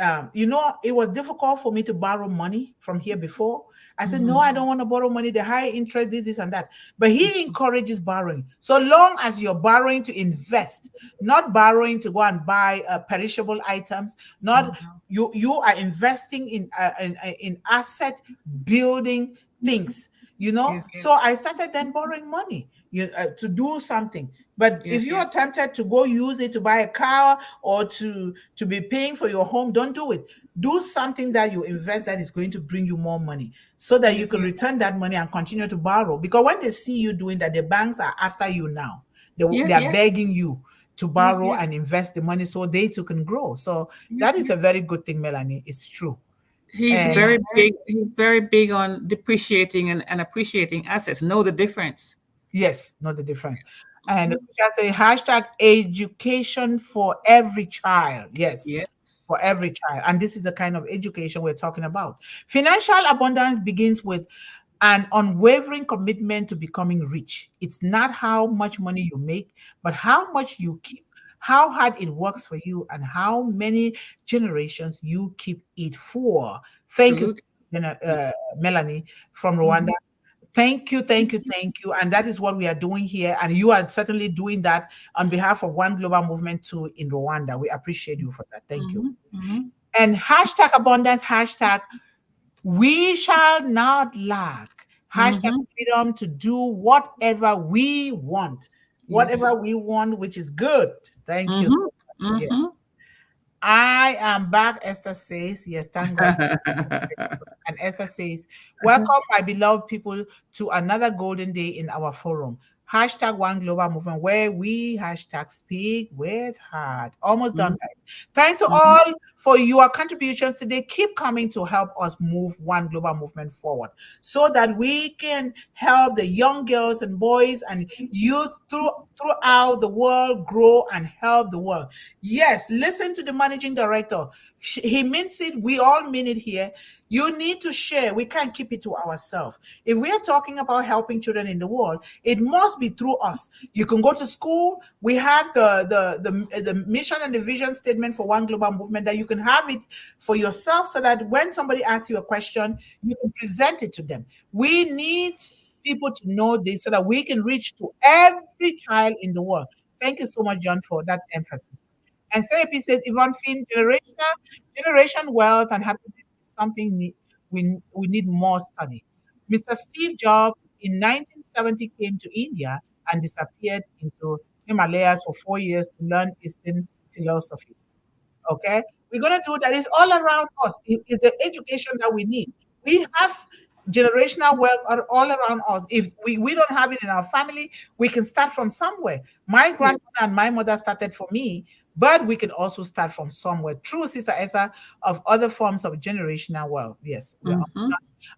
it was difficult for me to borrow money from here before. I said, no, I don't want to borrow money. The high interest, this and that. But he encourages borrowing. So long as you're borrowing to invest, not borrowing to go and buy perishable items, not you are investing in asset building things. Yes. So I started then borrowing money to do something. But Yes. if you are tempted to go use it to buy a car or to be paying for your home, don't do it. Do something that you invest that is going to bring you more money so that you can return that money and continue to borrow. Because when they see you doing that, the banks are after you now. They are begging you to borrow and invest the money so they too can grow. So that is a very good thing, Melanie. It's true. He's And- very big. He's very big on depreciating and appreciating assets. Know the difference. Yes, not the difference. And we can say hashtag education for every child. Yes. Yes. For every child. And this is the kind of education we're talking about. Financial abundance begins with an unwavering commitment to becoming rich. It's not how much money you make, but how much you keep, how hard it works for you, and how many generations you keep it for. Thank you, Melanie from Rwanda. Thank you. And that is what we are doing here. And you are certainly doing that on behalf of One Global Movement too in Rwanda. We appreciate you for that. Thank you. And hashtag abundance, hashtag we shall not lack, Hashtag freedom to do whatever we want. Whatever we want, which is good. Thank you so much. Yes. I am back, Esther says. Yes, thank God. And Esther says, welcome, my beloved people, to another golden day in our forum. Hashtag One Global Movement, where we hashtag speak with heart. Almost done, guys. Thanks to all for your contributions today. Keep coming to help us move One Global Movement forward so that we can help the young girls and boys and youth throughout the world grow and help the world. Yes, listen to the managing director. He means it. We all mean it here. You need to share. We can't keep it to ourselves. If we are talking about helping children in the world, it must be through us. You can go to school. We have the mission and the vision statement for One Global Movement, that you can have it for yourself so that when somebody asks you a question, you can present it to them. We need people to know this so that we can reach to every child in the world. Thank you so much, John, for that emphasis. And CAP says, Yvonne Finn, generation wealth and happiness is something we need more study. Mr. Steve Jobs in 1970 came to India and disappeared into Himalayas for 4 years to learn Eastern philosophies. Okay, we're going to do that. It's all around us. It is the education that we need. We have generational wealth all around us. If we don't have it in our family, we can start from somewhere. My grandmother and my mother started for me, but we can also start from somewhere. True, Sister Esther, of other forms of generational wealth. Yes.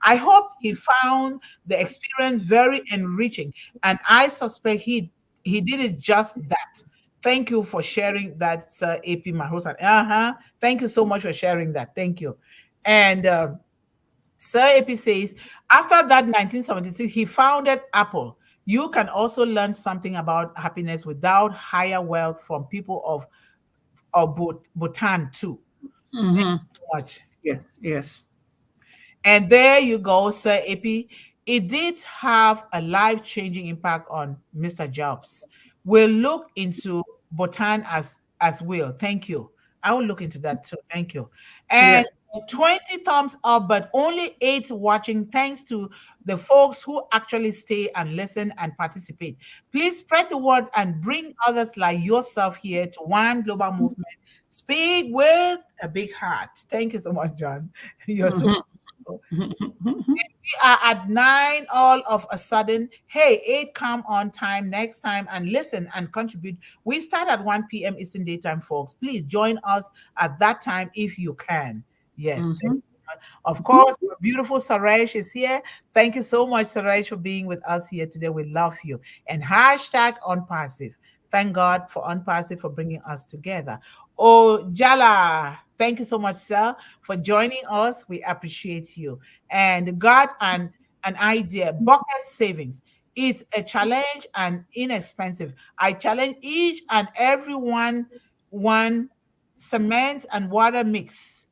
I hope he found the experience very enriching, and I suspect he did it just that. Thank you for sharing that, Sir AP Mahosan. Thank you so much for sharing that. Thank you. And Sir AP says, after that 1976, he founded Apple. You can also learn something about happiness without higher wealth from people of Bhutan too. Thank you so much. Yes. And there you go, Sir AP. It did have a life-changing impact on Mr. Jobs. We'll look into Bhutan as well. Thank you. I will look into that too. Thank you. And 20 thumbs up, but only 8 watching. Thanks to the folks who actually stay and listen and participate. Please spread the word and bring others like yourself here to One Global Movement. Speak with a big heart. Thank you so much, John. You're so we are at 9 all of a sudden. Hey, 8, come on time next time and listen and contribute. We start at 1 p.m. Eastern Daytime, folks. Please join us at that time if you can. Yes. Thank you. Of course, beautiful Saresh is here. Thank you so much, Saresh, for being with us here today. We love you. And hashtag ONPASSIVE. Thank God for ONPASSIVE for bringing us together. Oh, Jala, thank you so much, sir, for joining us. We appreciate you. And got an idea, bucket savings. It's a challenge and inexpensive. I challenge each and every one cement and water mix.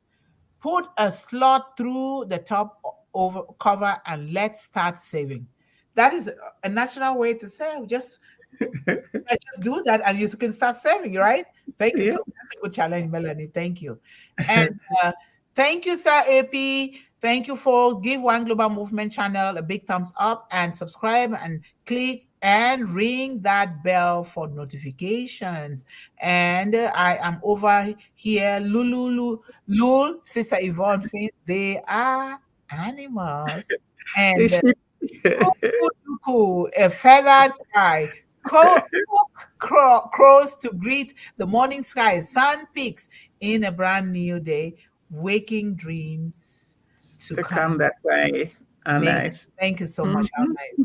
Put a slot through the top over cover and let's start saving. That is a natural way to save. Just do that and you can start saving, right? Thank you so much. That's a good challenge, Melanie. Thank you. And thank you, Sir AP. Thank you, folks. Give One Global Movement channel a big thumbs up and subscribe and click and ring that bell for notifications. And I am over here, Lul, Sister Yvonne Finn. They are animals. And a feathered cry. Crows to greet the morning sky. Sun peaks in a brand new day. Waking dreams to come that way. Nice. Thank you so much. How nice.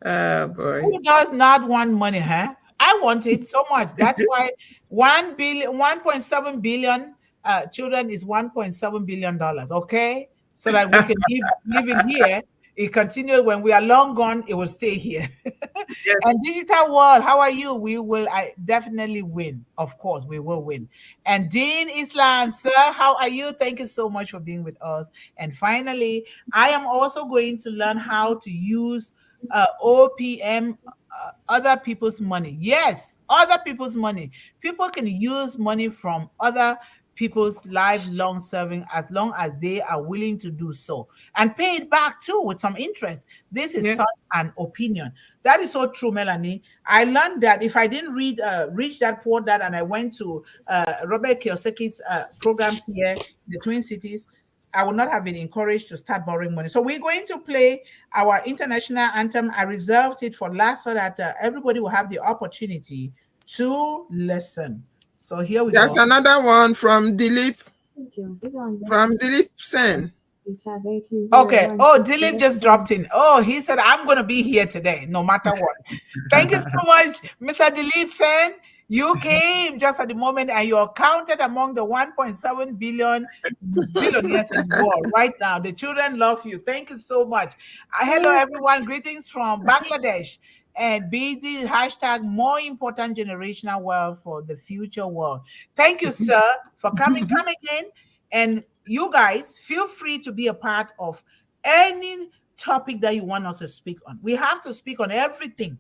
Oh boy. Who does not want money, huh? I want it so much. That's why 1.7 billion children is $1.7 billion. Okay, so that we can live in here. It continues when we are long gone. It will stay here. Yes. And digital world, how are you? We will definitely win. Of course, we will win. And Dean Islam, sir, how are you? Thank you so much for being with us. And finally, I am also going to learn how to use OPM, other people's money. Yes, other people's money. People can use money from other people's lifelong serving as long as they are willing to do so and pay it back too with some interest. This is Yeah. such an opinion. That is so true, Melanie. I learned that if I didn't reach that quote that and I went to Robert Kiyosaki's programs here in the Twin Cities, I would not have been encouraged to start borrowing money. So we're going to play our international anthem. I reserved it for last so that everybody will have the opportunity to listen. So here we There's go. another one from Dilip. From Dilip Sen. Okay. Oh, Dilip just dropped in. Oh, he said, I'm going to be here today, no matter what. Thank you so much, Mr. Dilip Sen. You came just at the moment and you're counted among the 1.7 billion billionaires in the world right now. The children love you. Thank you so much. Hello, everyone. Greetings from Bangladesh. And BD hashtag more important generational wealth for the future world. Thank you, sir, for coming in. And you guys feel free to be a part of any topic that you want us to speak on. We have to speak on everything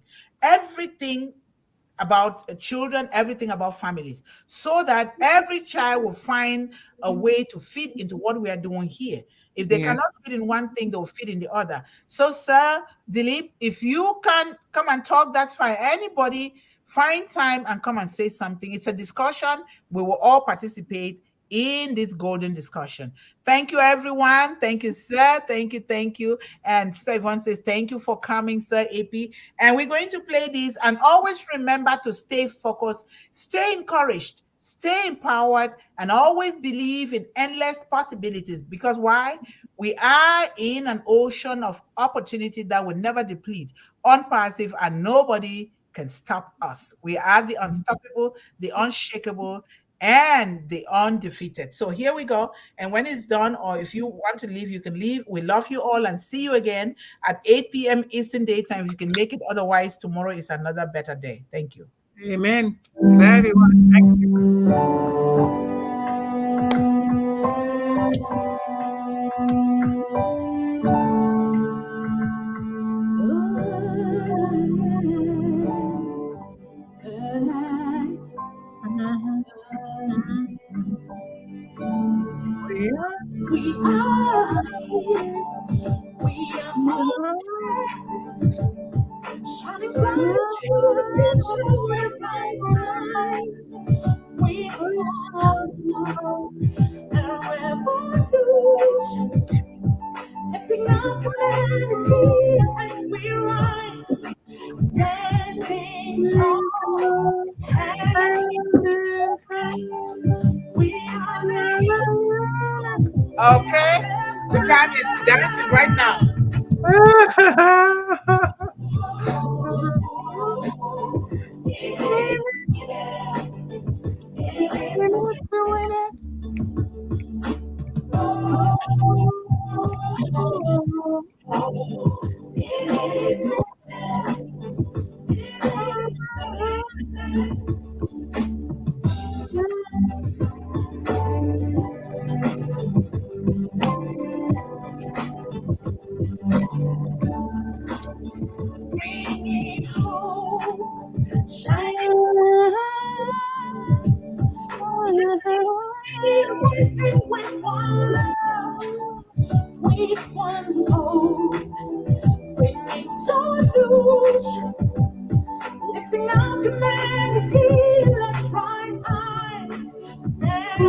about children, everything about families, so that every child will find a way to fit into what we are doing here. If they cannot fit in one thing, they'll fit in the other. So, sir, Dilip, if you can come and talk, that's fine. Anybody, find time and come and say something. It's a discussion. We will all participate in this golden discussion. Thank you, everyone. Thank you, sir. Thank you. And Sir Yvonne says, thank you for coming, Sir AP. And we're going to play this. And always remember to stay focused, stay encouraged, stay empowered, and always believe in endless possibilities. Because why? We are in an ocean of opportunity that will never deplete. ONPASSIVE, and nobody can stop us. We are the unstoppable, the unshakable, and the undefeated. So here we go. And when it's done, or if you want to leave, you can leave. We love you all and see you again at 8 p.m. Eastern Daytime. If you can make it, otherwise, tomorrow is another better day. Thank you. Amen. Bye, everyone. Thank you. We are here. We are more shining bright into the future. We rise high. We are a revolution, lifting up humanity as we rise, standing tall, hand in hand. We are the Okay, the time is dancing right now. bringing hope, shining rising with one love, with one hope, bringing solution, lifting up humanity. Let's rise high, stand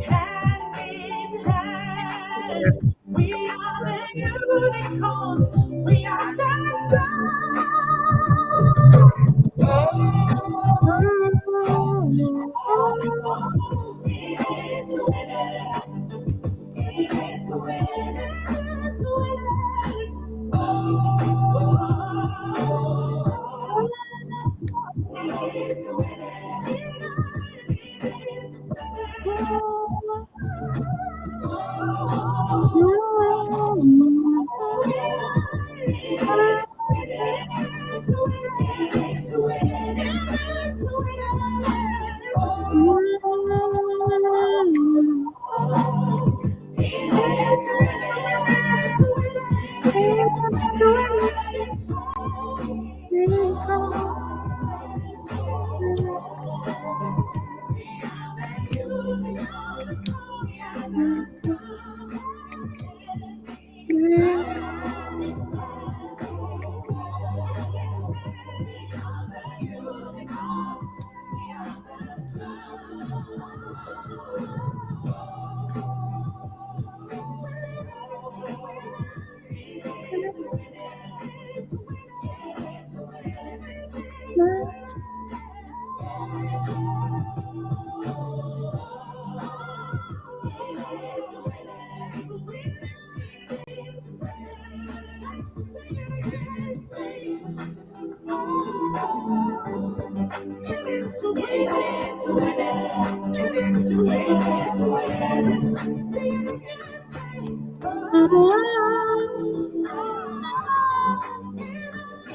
hand in hand. We are the unicorn. We are the stars. Into it. Into it. Into it.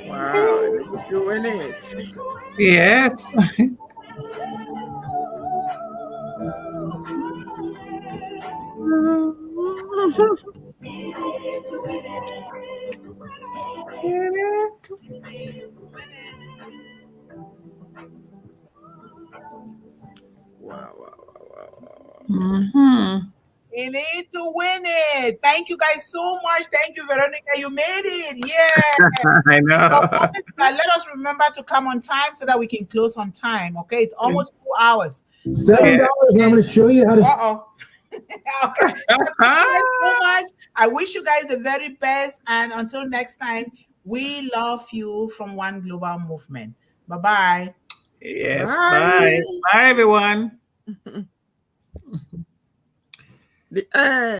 Wow, you're doing it. Yes. Wow. We need to win it. Thank you guys so much. Thank you, Veronica. You made it. Yeah. I know. Let us remember to come on time so that we can close on time. Okay. It's almost 2 hours. $7, and I'm going to show you how to. Uh-oh. Okay. Thank you guys so much. I wish you guys the very best. And until next time, we love you from One Global Movement. Bye-bye. Yes. Bye. Bye. Bye, everyone.